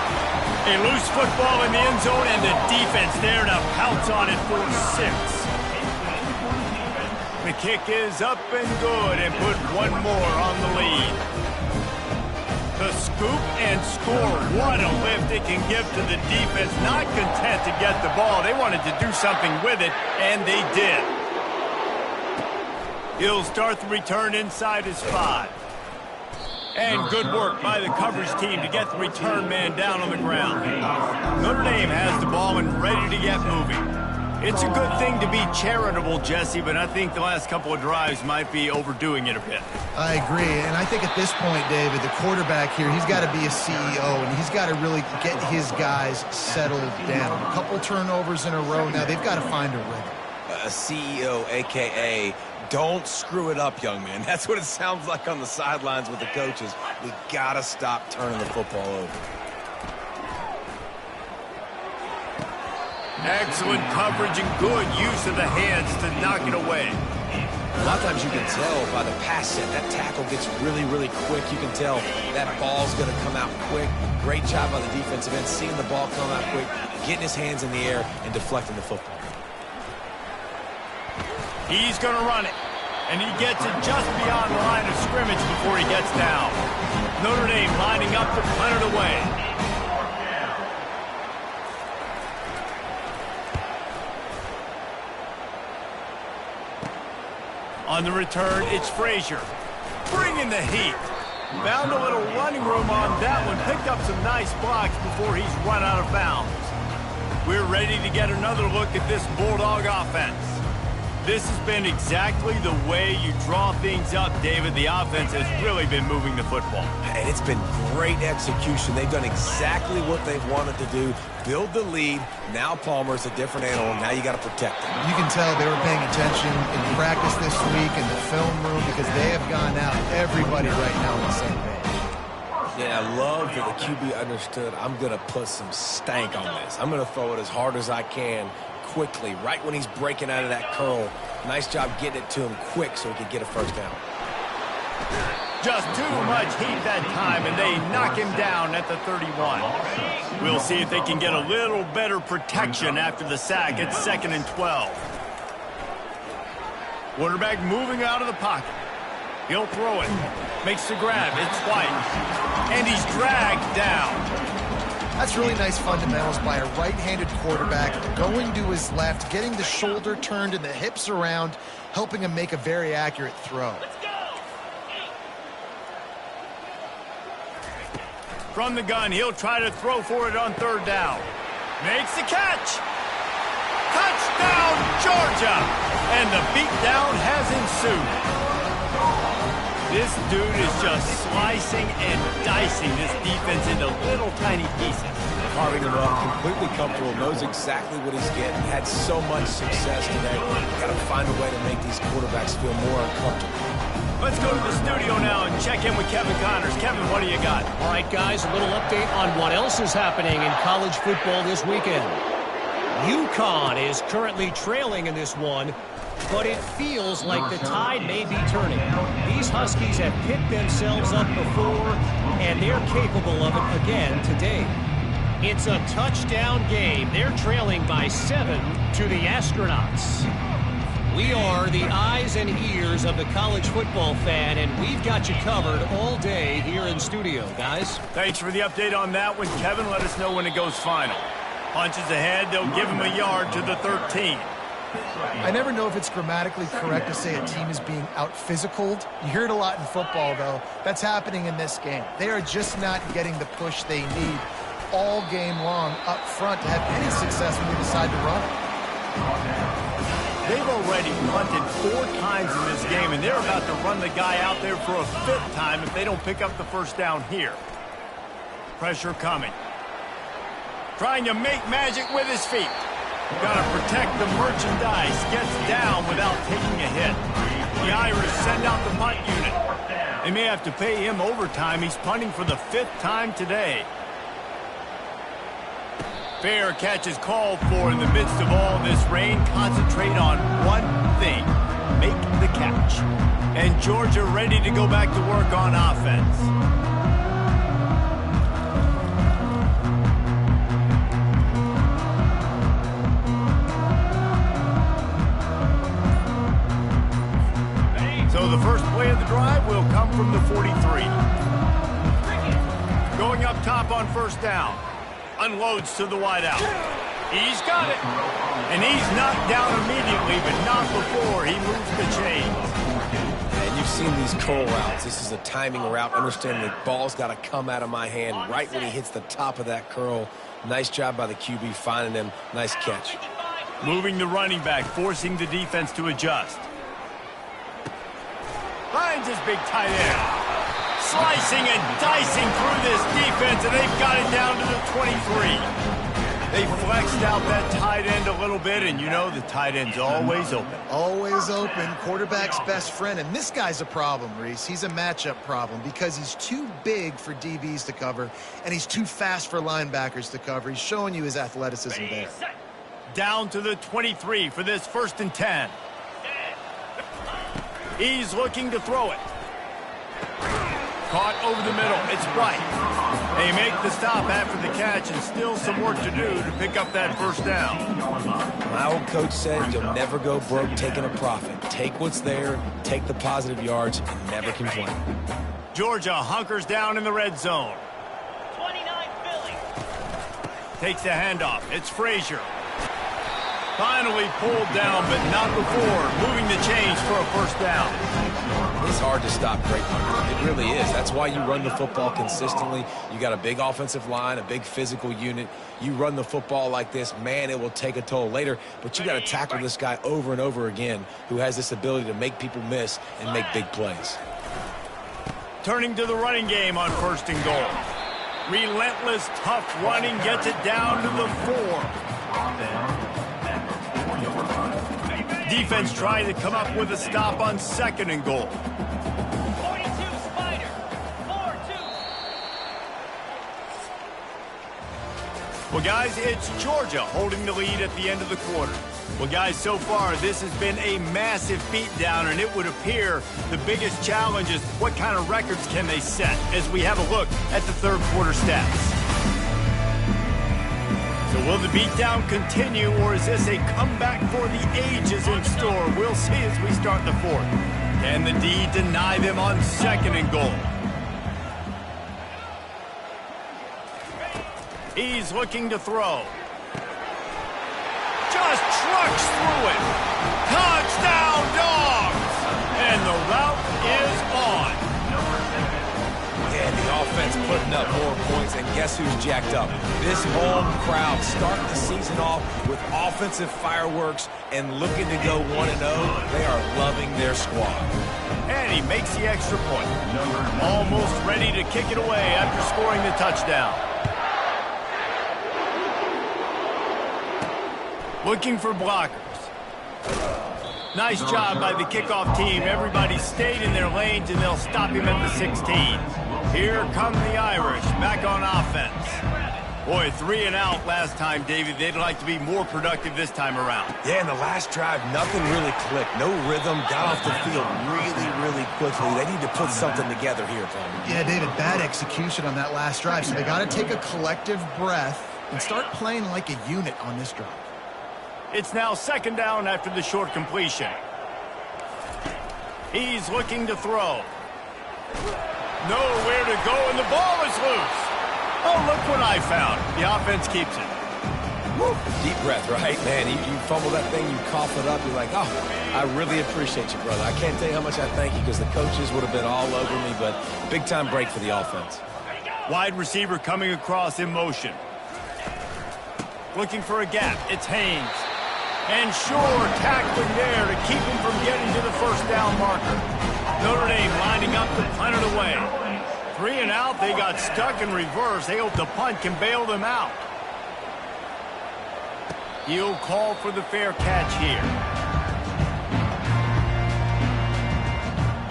A loose football in the end zone, and the defense there to pounce on it for 6. The kick is up and good, and put one more on the lead. The scoop and score. What a lift it can give to the defense. Not content to get the ball. They wanted to do something with it, and they did. He'll start the return inside his 5. And good work by the coverage team to get the return man down on the ground. Notre Dame has the ball and ready to get moving. It's a good thing to be charitable, Jesse, but I think the last couple of drives might be overdoing it a bit. I agree, and I think at this point, David, the quarterback here, he's got to be a CEO, and he's got to really get his guys settled down. A couple turnovers in a row now. They've got to find a rhythm. A CEO, a.k.a. don't screw it up, young man. That's what it sounds like on the sidelines with the coaches. We got to stop turning the football over. Excellent coverage and good use of the hands to knock it away. A lot of times you can tell by the pass set, that tackle gets really, really quick. You can tell that ball's going to come out quick. Great job by the defensive end, seeing the ball come out quick, getting his hands in the air, and deflecting the football. He's going to run it, and he gets it just beyond the line of scrimmage before he gets down. Notre Dame lining up to punt it away. On the return, it's Frazier. Bringing the heat. Found a little running room on that one. Picked up some nice blocks before he's run out of bounds. We're ready to get another look at this Bulldog offense. This has been exactly the way you draw things up, David. The offense has really been moving the football. And it's been great execution. They've done exactly what they've wanted to do. Build the lead. Now Palmer's a different animal. Now you got to protect him. You can tell they were paying attention in practice this week in the film room because they have gone out, everybody right now on the same page. I love that the QB understood I'm going to put some stank on this. I'm going to throw it as hard as I can quickly, right when he's breaking out of that curl. Nice job getting it to him quick so he could get a first down. Just too much heat that time, and they knock him down at the 31. We'll see if they can get a little better protection after the sack. It's 2nd and 12. Quarterback moving out of the pocket. He'll throw it. Makes the grab. It's White. And he's dragged down. That's really nice fundamentals by a right-handed quarterback, going to his left, getting the shoulder turned and the hips around, helping him make a very accurate throw. From the gun, he'll try to throw for it on 3rd down. Makes the catch. Touchdown, Georgia! And the beatdown has ensued. This dude is just slicing and dicing this defense into little tiny pieces. Carving him up, completely comfortable, knows exactly what he's getting. Had so much success today. Got to find a way to make these quarterbacks feel more uncomfortable. Let's go to the studio now and check in with Kevin Connors. Kevin, what do you got? All right, guys, a little update on what else is happening in college football this weekend. UConn is currently trailing in this one, but it feels like the tide may be turning. These Huskies have picked themselves up before, and they're capable of it again today. It's a touchdown game. They're trailing by 7 to the Astronauts. We are the eyes and ears of the college football fan, and we've got you covered all day here in studio, guys. Thanks for the update on that one, Kevin. Let us know when it goes final. Punches ahead, they'll give him a yard to the 13. I never know if it's grammatically correct to say a team is being out-physicaled. You hear it a lot in football, though. That's happening in this game. They are just not getting the push they need all game long up front to have any success when they decide to run. They've already punted 4 times in this game, and they're about to run the guy out there for a 5th time if they don't pick up the first down here. Pressure coming. Trying to make magic with his feet. Got to protect the merchandise. Gets down without taking a hit. The Irish send out the punt unit. They may have to pay him overtime. He's punting for the 5th time today. Fair catch is called for in the midst of all this rain. Concentrate on one thing. Make the catch. And Georgia ready to go back to work on offense. So the first play of the drive will come from the 43. Going up top on 1st down. Unloads to the wideout. He's got it. And he's knocked down immediately, but not before he moves the chains. And you've seen these curl routes. This is a timing route. Understanding the ball's got to come out of my hand right when he hits the top of that curl. Nice job by the QB finding him. Nice catch. Moving the running back, forcing the defense to adjust. Finds his big tight end. Slicing and dicing through this defense, and they've got it down to the 23. They flexed out that tight end a little bit, and you know the tight end's always open. Always open, quarterback's best friend. And this guy's a problem, Reese. He's a matchup problem because he's too big for DBs to cover, and he's too fast for linebackers to cover. He's showing you his athleticism there. Down to the 23 for this 1st and 10. He's looking to throw it. Caught over the middle. It's right. They make the stop after the catch, and still some work to do to pick up that 1st down. My old coach said you'll never go broke taking a profit. Take what's there, take the positive yards, and never complain. Georgia hunkers down in the red zone. 29 Philly. Takes the handoff. It's Frazier. Finally pulled down, but not before moving the chains for a 1st down. It's hard to stop great running. It really is. That's why you run the football consistently. You got a big offensive line, a big physical unit. You run the football like this, man, it will take a toll later. But you got to tackle this guy over and over again who has this ability to make people miss and make big plays. Turning to the running game on 1st and goal. Relentless, tough running gets it down to the 4. Defense trying to come up with a stop on 2nd and goal. 42 Spider. 4-2. Well, guys, it's Georgia holding the lead at the end of the quarter. Well, guys, so far, this has been a massive beatdown, and it would appear the biggest challenge is what kind of records can they set as we have a look at the third quarter stats. So will the beatdown continue, or is this a comeback for the ages in store? We'll see as we start the fourth. Can the D deny them on second and goal? He's looking to throw. Just trucks through it. Touchdown, Dogs! And the route is on. Yeah, the offense putting up more points, and guess who's jacked up? This home crowd starting the season off with offensive fireworks and looking to go 1-0. They are loving their squad. And he makes the extra point. Almost ready to kick it away after scoring the touchdown. Looking for blockers. Nice job by the kickoff team. Everybody stayed in their lanes, and they'll stop him at the 16. Here come the Irish, back on offense. Boy, 3 and out last time, David. They'd like to be more productive this time around. Yeah, in the last drive, nothing really clicked. No rhythm, got off the field really quickly. They need to put something together here, Tony. Yeah, David, bad execution on that last drive, so they got to take a collective breath and start playing like a unit on this drive. It's now second down after the short completion. He's looking to throw. Nowhere to go, and the ball is loose. Oh, look what I found. The offense keeps it. Woo. Deep breath, right? Man, you fumble that thing, you cough it up, you're like, oh, I really appreciate you, brother. I can't tell you how much I thank you because the coaches would have been all over me, but big-time break for the offense. Wide receiver coming across in motion. Looking for a gap. It's Haynes. And sure, tackling there to keep him from getting to the first down marker. Notre Dame lining up to punt it away. 3 and out, they got stuck in reverse. They hope the punt can bail them out. He'll call for the fair catch here.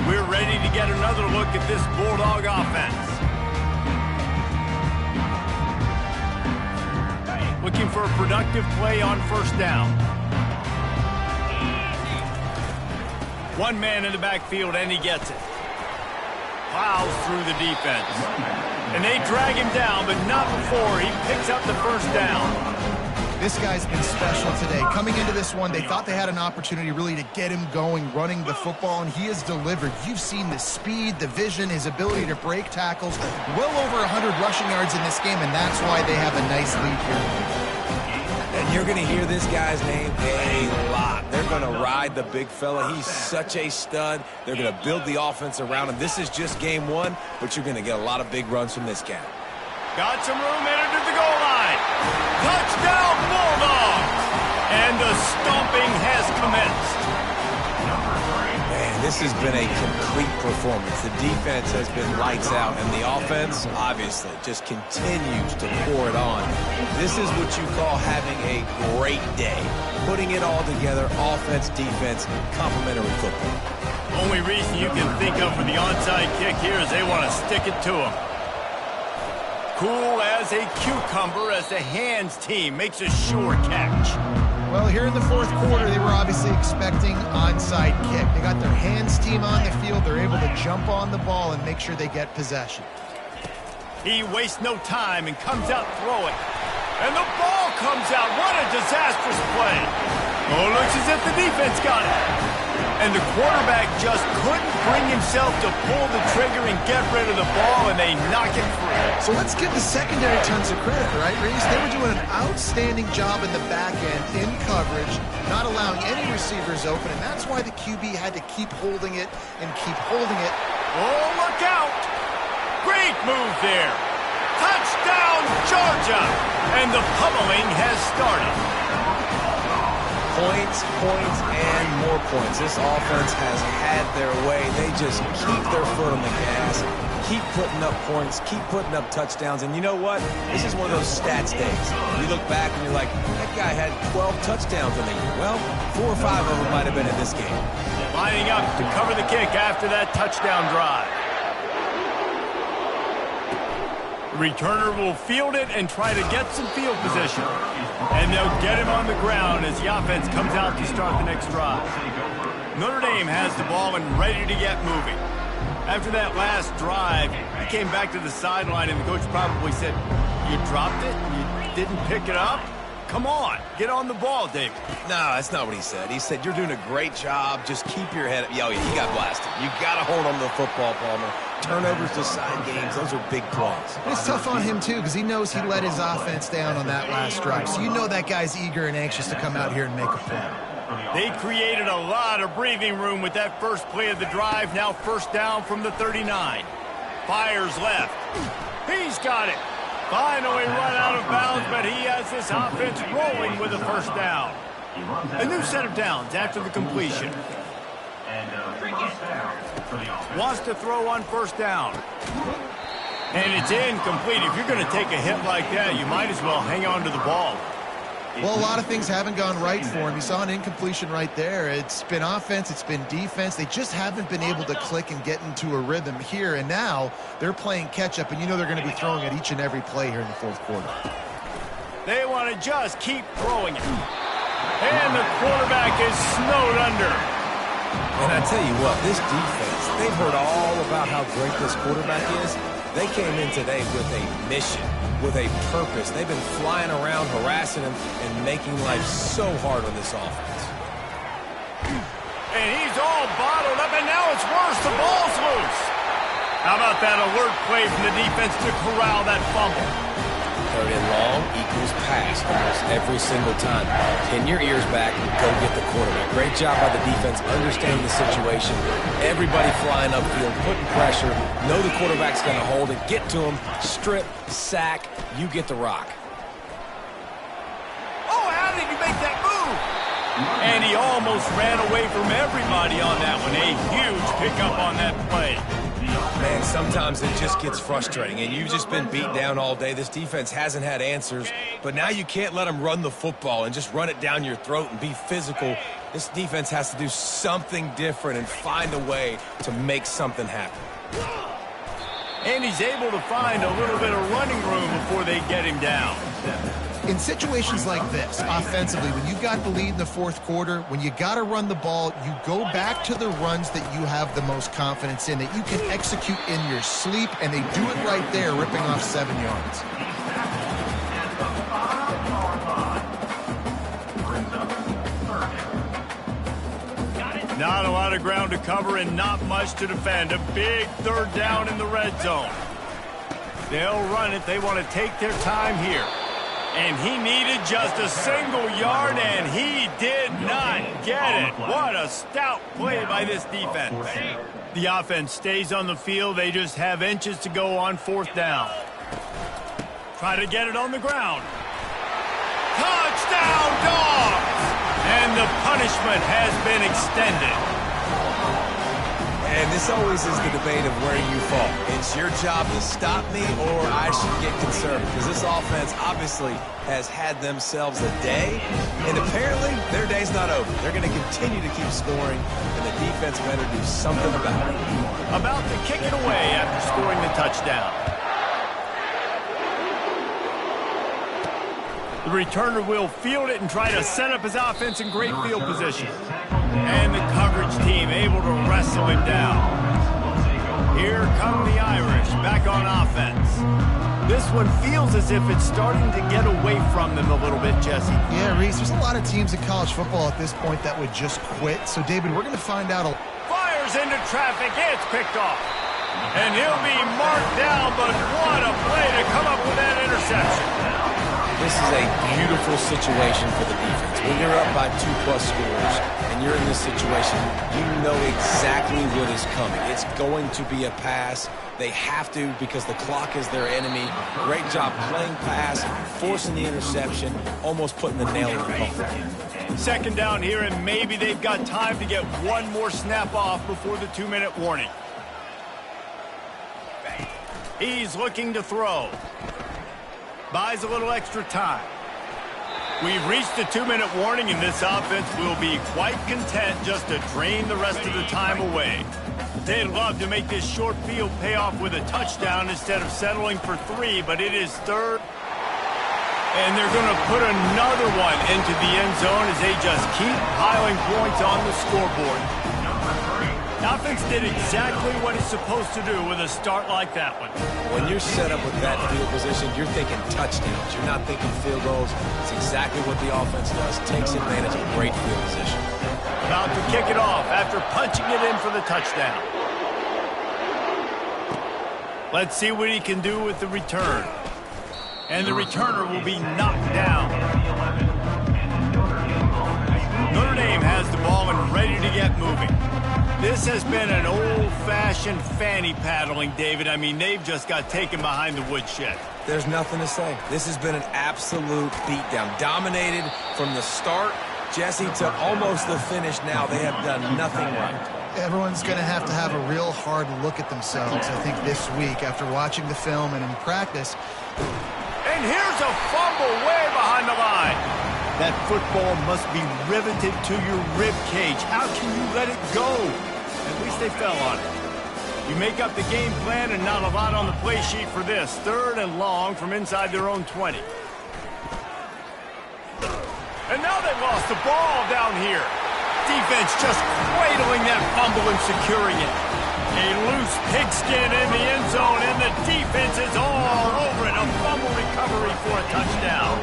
We're ready to get another look at this Bulldog offense. Looking for a productive play on first down. One man in the backfield, and he gets it. Plows through the defense. And they drag him down, but not before he picks up the first down. This guy's been special today. Coming into this one, they thought they had an opportunity really to get him going, running the football, and he has delivered. You've seen the speed, the vision, his ability to break tackles. Well over 100 rushing yards in this game, and that's why they have a nice lead here. And you're going to hear this guy's name a lot. They're going to ride the big fella. He's such a stud. They're going to build the offense around him. This is just game one, but you're going to get a lot of big runs from this cat. Got some room, entered to the goal line. Touchdown, Bulldogs! And the stomping has commenced. Man, this has been a complete performance. The defense has been lights out, and the offense, obviously, just continues to pour it on. This is what you call having a great day. Putting it all together, offense, defense, complementary football. Only reason you can think of for the onside kick here is they want to stick it to him. Cool as a cucumber as the hands team makes a sure catch. Well, here in the fourth quarter, they were obviously expecting onside kick. They got their hands team on the field. They're able to jump on the ball and make sure they get possession. He wastes no time and comes out throwing. And the ball comes out. What a disastrous play. Oh, looks as if the defense got it. And the quarterback just couldn't bring himself to pull the trigger and get rid of the ball, and they knock it free. So let's give the secondary tons of credit, right, Reese? They were doing an outstanding job in the back end, in coverage, not allowing any receivers open, and that's why the QB had to keep holding it and keep holding it. Oh, look out! Great move there. Touchdown, Georgia! And the pummeling has started. Points, and more points. This offense has had their way. They just keep their foot on the gas, keep putting up points, keep putting up touchdowns. And you know what? This is one of those stats days. You look back and you're like, that guy had 12 touchdowns in the year. Well, 4 or 5 of them might have been in this game. Lining up to cover the kick after that touchdown drive. The returner will field it and try to get some field position. And they'll get him on the ground as the offense comes out to start the next drive. Notre Dame has the ball and ready to get moving. After that last drive, he came back to the sideline, and the coach probably said, "You dropped it? You didn't pick it up? Come on, get on the ball, David." No, that's not what he said. He said, "You're doing a great job. Just keep your head up." Yo, he got blasted. You got to hold on to the football, Palmer. Turnovers decide games. Those are big plays. It's tough on him, too, because he knows he let his offense down on that last drive. So you know that guy's eager and anxious to come out here and make a play. They created a lot of breathing room with that first play of the drive. Now first down from the 39. Fires left. He's got it. Finally run out of bounds, but he has this offense rolling with a first down. A new set of downs after the completion. Wants to throw on first down. And it's incomplete. If you're going to take a hit like that, you might as well hang on to the ball. Well, a lot of things haven't gone right for him. You saw an incompletion right there. It's been offense, it's been defense. They just haven't been able to click and get into a rhythm here. And now they're playing catch-up, and you know they're going to be throwing at each and every play here in the fourth quarter. They want to just keep throwing it. And the quarterback is snowed under. And I tell you what, this defense, they've heard all about how great this quarterback is. They came in today with a mission, with a purpose. They've been flying around, harassing him, and making life so hard on this offense. And he's all bottled up, and now it's worse. The ball's loose. How about that alert play from the defense to corral that fumble? Third and long equals pass almost every single time. Pin your ears back and go get the quarterback. Great job by the defense, understanding the situation. Everybody flying upfield, putting pressure. Know the quarterback's going to hold it. Get to him, strip, sack. You get the rock. Oh, how did he make that move? And he almost ran away from everybody on that one. A huge pickup on that play. Man, sometimes it just gets frustrating, and you've just been beat down all day. This defense hasn't had answers, but now you can't let them run the football and just run it down your throat and be physical. This defense has to do something different and find a way to make something happen. And he's able to find a little bit of running room before they get him down. In situations like this, offensively, when you got the lead in the fourth quarter, when you got to run the ball, you go back to the runs that you have the most confidence in, that you can execute in your sleep, and they do it right there, ripping off 7 yards. Not a lot of ground to cover and not much to defend. A big third down in the red zone. They'll run it. They want to take their time here. And he needed just a single yard, and he did not get it. What a stout play by this defense. The offense stays on the field. They just have inches to go on fourth down. Try to get it on the ground. Touchdown, Dogs! And the punishment has been extended. And this always is the debate of where you fall. It's your job to stop me, or I should get concerned. Because this offense obviously has had themselves a day, and apparently their day's not over. They're going to continue to keep scoring, and the defense better do something about it. About to kick it away after scoring the touchdown. The returner will field it and try to set up his offense in great field position. And the coverage team able to wrestle it down. Here come the Irish back on offense. This one feels as if it's starting to get away from them a little bit, Jesse. Yeah, Reese, there's a lot of teams in college football at this point that would just quit. So, David, we're going to find out. Fires into traffic. It's picked off. And he'll be marked down, but what a play to come up with that interception. This is a beautiful situation for the defense. When you're up by 2+ scores and you're in this situation, you know exactly what is coming. It's going to be a pass. They have to, because the clock is their enemy. Great job playing pass, forcing the interception, almost putting the nail in the coffin. Second down here, and maybe they've got time to get one more snap off before the 2-minute warning. He's looking to throw. Buys a little extra time. We've reached the 2-minute warning, and this offense will be quite content just to drain the rest of the time away. They'd love to make this short field pay off with a touchdown instead of settling for 3, but it is third. And they're going to put another one into the end zone as they just keep piling points on the scoreboard. The offense did exactly what it's supposed to do with a start like that one. When you're set up with that field position, you're thinking touchdowns. You're not thinking field goals. It's exactly what the offense does. Takes advantage of great field position. About to kick it off after punching it in for the touchdown. Let's see what he can do with the return. And the returner will be knocked down. Notre Dame has the ball and ready to get moving. This has been an old-fashioned fanny paddling, David. I mean, they've just got taken behind the woodshed. There's nothing to say. This has been an absolute beatdown. Dominated from the start, Jesse, to almost the finish now. They have done nothing right. Everyone's going to have a real hard look at themselves, I think, this week after watching the film and in practice. And here's a fumble way behind the line. That football must be riveted to your rib cage. How can you let it go? At least they fell on it. You make up the game plan and not a lot on the play sheet for this. Third and long from inside their own 20. And now they've lost the ball down here. Defense just cradling that fumble and securing it. A loose pigskin in the end zone, and the defense is all over it. A fumble recovery for a touchdown.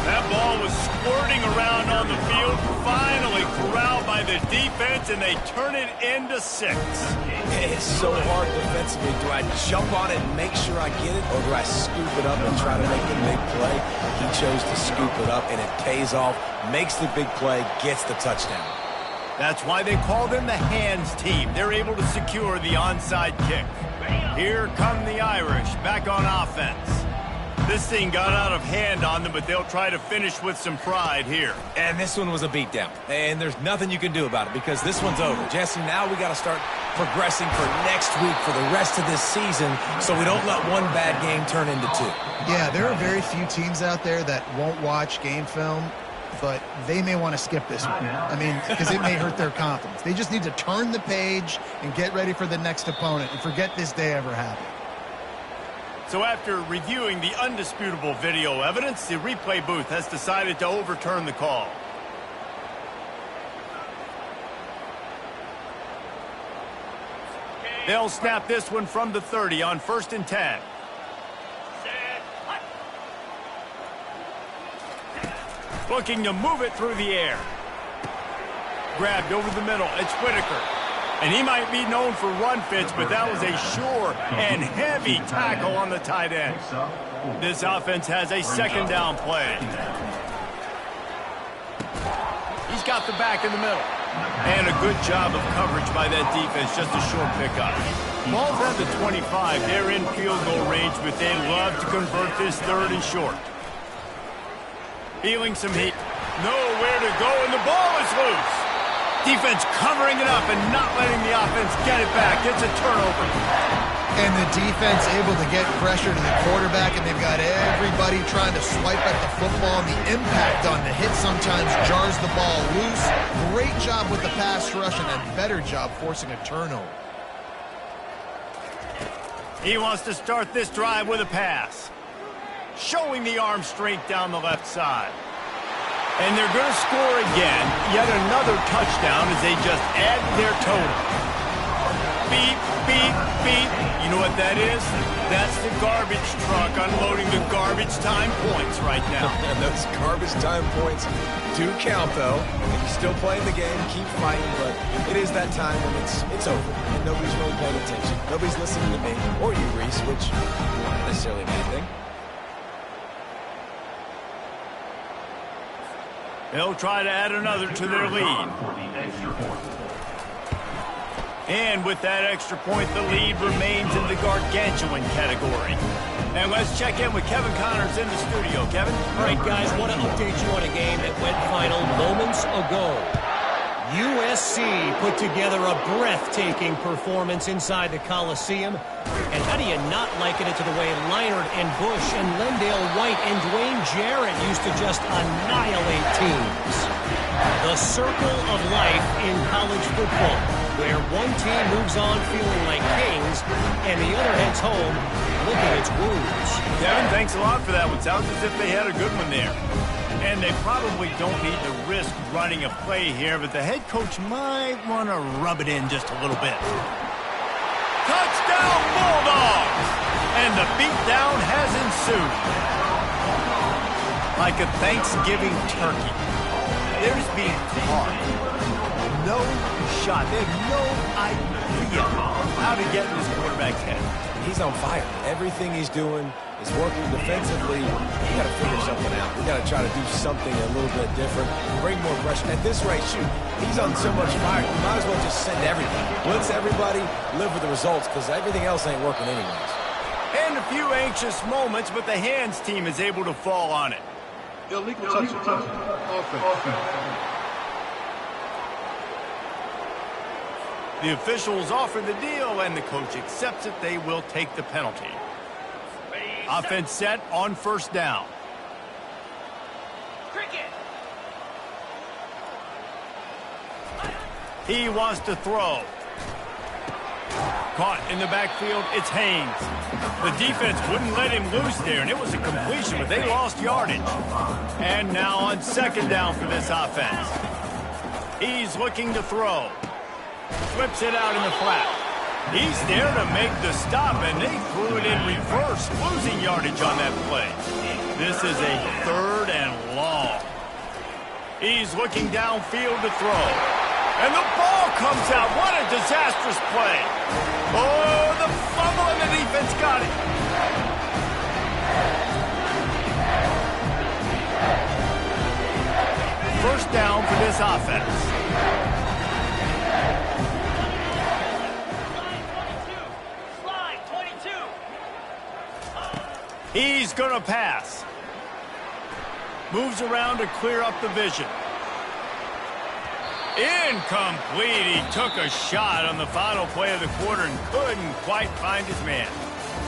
That ball was squirting around on the field, finally corralled by the defense, and they turn it into 6. It's so hard defensively. Do I jump on it and make sure I get it, or do I scoop it up and try to make the big play? He chose to scoop it up, and it pays off, makes the big play, gets the touchdown. That's why they call them the hands team. They're able to secure the onside kick. Here come the Irish, back on offense. This thing got out of hand on them, but they'll try to finish with some pride here. And this one was a beatdown. And there's nothing you can do about it because this one's over. Jesse, now we got to start progressing for next week for the rest of this season so we don't let one bad game turn into 2. Yeah, there are very few teams out there that won't watch game film, but they may want to skip this one. I mean, because it may hurt their confidence. They just need to turn the page and get ready for the next opponent and forget this day ever happened. So after reviewing the undisputable video evidence, the replay booth has decided to overturn the call. They'll snap this one from the 30 on 1st and 10. Looking to move it through the air. Grabbed over the middle. It's Whitaker. And he might be known for run fits, but that was a sure and heavy tackle on the tight end. This offense has a 2nd down play. He's got the back in the middle. And a good job of coverage by that defense, just a short pickup. Ball's at the 25. They're in field goal range, but they love to convert this 3rd and short. Feeling some heat. Nowhere to go, and the ball is loose. Defense covering it up and not letting the offense get it back. It's a turnover. And the defense able to get pressure to the quarterback, and they've got everybody trying to swipe at the football, and the impact on the hit sometimes jars the ball loose. Great job with the pass rush and a better job forcing a turnover. He wants to start this drive with a pass. Showing the arm strength down the left side. And they're going to score again. Yet another touchdown as they just add their total. Beep, beep, beep. You know what that is? That's the garbage truck unloading the garbage time points right now. And those garbage time points do count, though. If you're still playing the game, keep fighting, but it is that time when it's over. And nobody's really paying attention. Nobody's listening to me or you, Reese, which isn't necessarily a bad thing. They'll try to add another to their lead. And with that extra point, the lead remains in the gargantuan category. And let's check in with Kevin Connors in the studio. Kevin? All right, guys, want to update you on a game that went final moments ago. USC put together a breathtaking performance inside the Coliseum. And how do you not liken it to the way Leinart and Bush and Lendale White and Dwayne Jarrett used to just annihilate teams? The circle of life in college football. where one team moves on feeling like kings and the other heads home licking its wounds. Devin, thanks a lot for that one. Sounds as if they had a good one there. And they probably don't need to risk running a play here, but the head coach might want to rub it in just a little bit. Touchdown, Bulldogs! And the beatdown has ensued. Like a Thanksgiving turkey, there's being carved. No shot. They have no idea how to get in this quarterback's head. He's on fire. Everything he's doing is working defensively. We got to figure something out. We got to try to do something a little bit different. Bring more pressure. At this rate, shoot, he's on so much fire. You might as well just send everybody. Blitz everybody, live with the results, because everything else ain't working anyways. And a few anxious moments, but the hands team is able to fall on it. Illegal touch. Offense. The officials offer the deal, and the coach accepts it. They will take the penalty. Offense set on first down. Cricket. He wants to throw. Caught in the backfield, it's Haynes. The defense wouldn't let him loose there, and it was a completion, but they lost yardage. And now on second down for this offense. He's looking to throw. Flips it out in the flat. He's there to make the stop, and they threw it in reverse, losing yardage on that play. This is a third and long. He's looking downfield to throw. And the ball comes out. What a disastrous play. Oh, the fumble, and the defense got it. First down for this offense. He's going to pass. Moves around to clear up the vision. Incomplete. He took a shot on the final play of the quarter and couldn't quite find his man.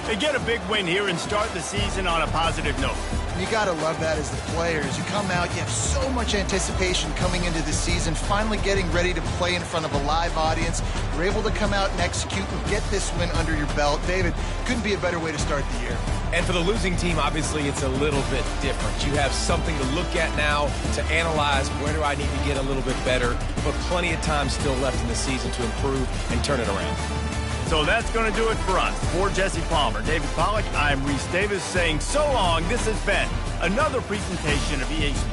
They get a big win here and start the season on a positive note. You got to love that as the players. You come out, you have so much anticipation coming into the season, finally getting ready to play in front of a live audience. You're able to come out and execute and get this win under your belt. David, couldn't be a better way to start the year. And for the losing team, obviously, it's a little bit different. You have something to look at now to analyze where do I need to get a little bit better, but plenty of time still left in the season to improve and turn it around. So that's going to do it for us. For Jesse Palmer, David Pollack, I'm Reese Davis saying so long. This has been another presentation of EA Sports.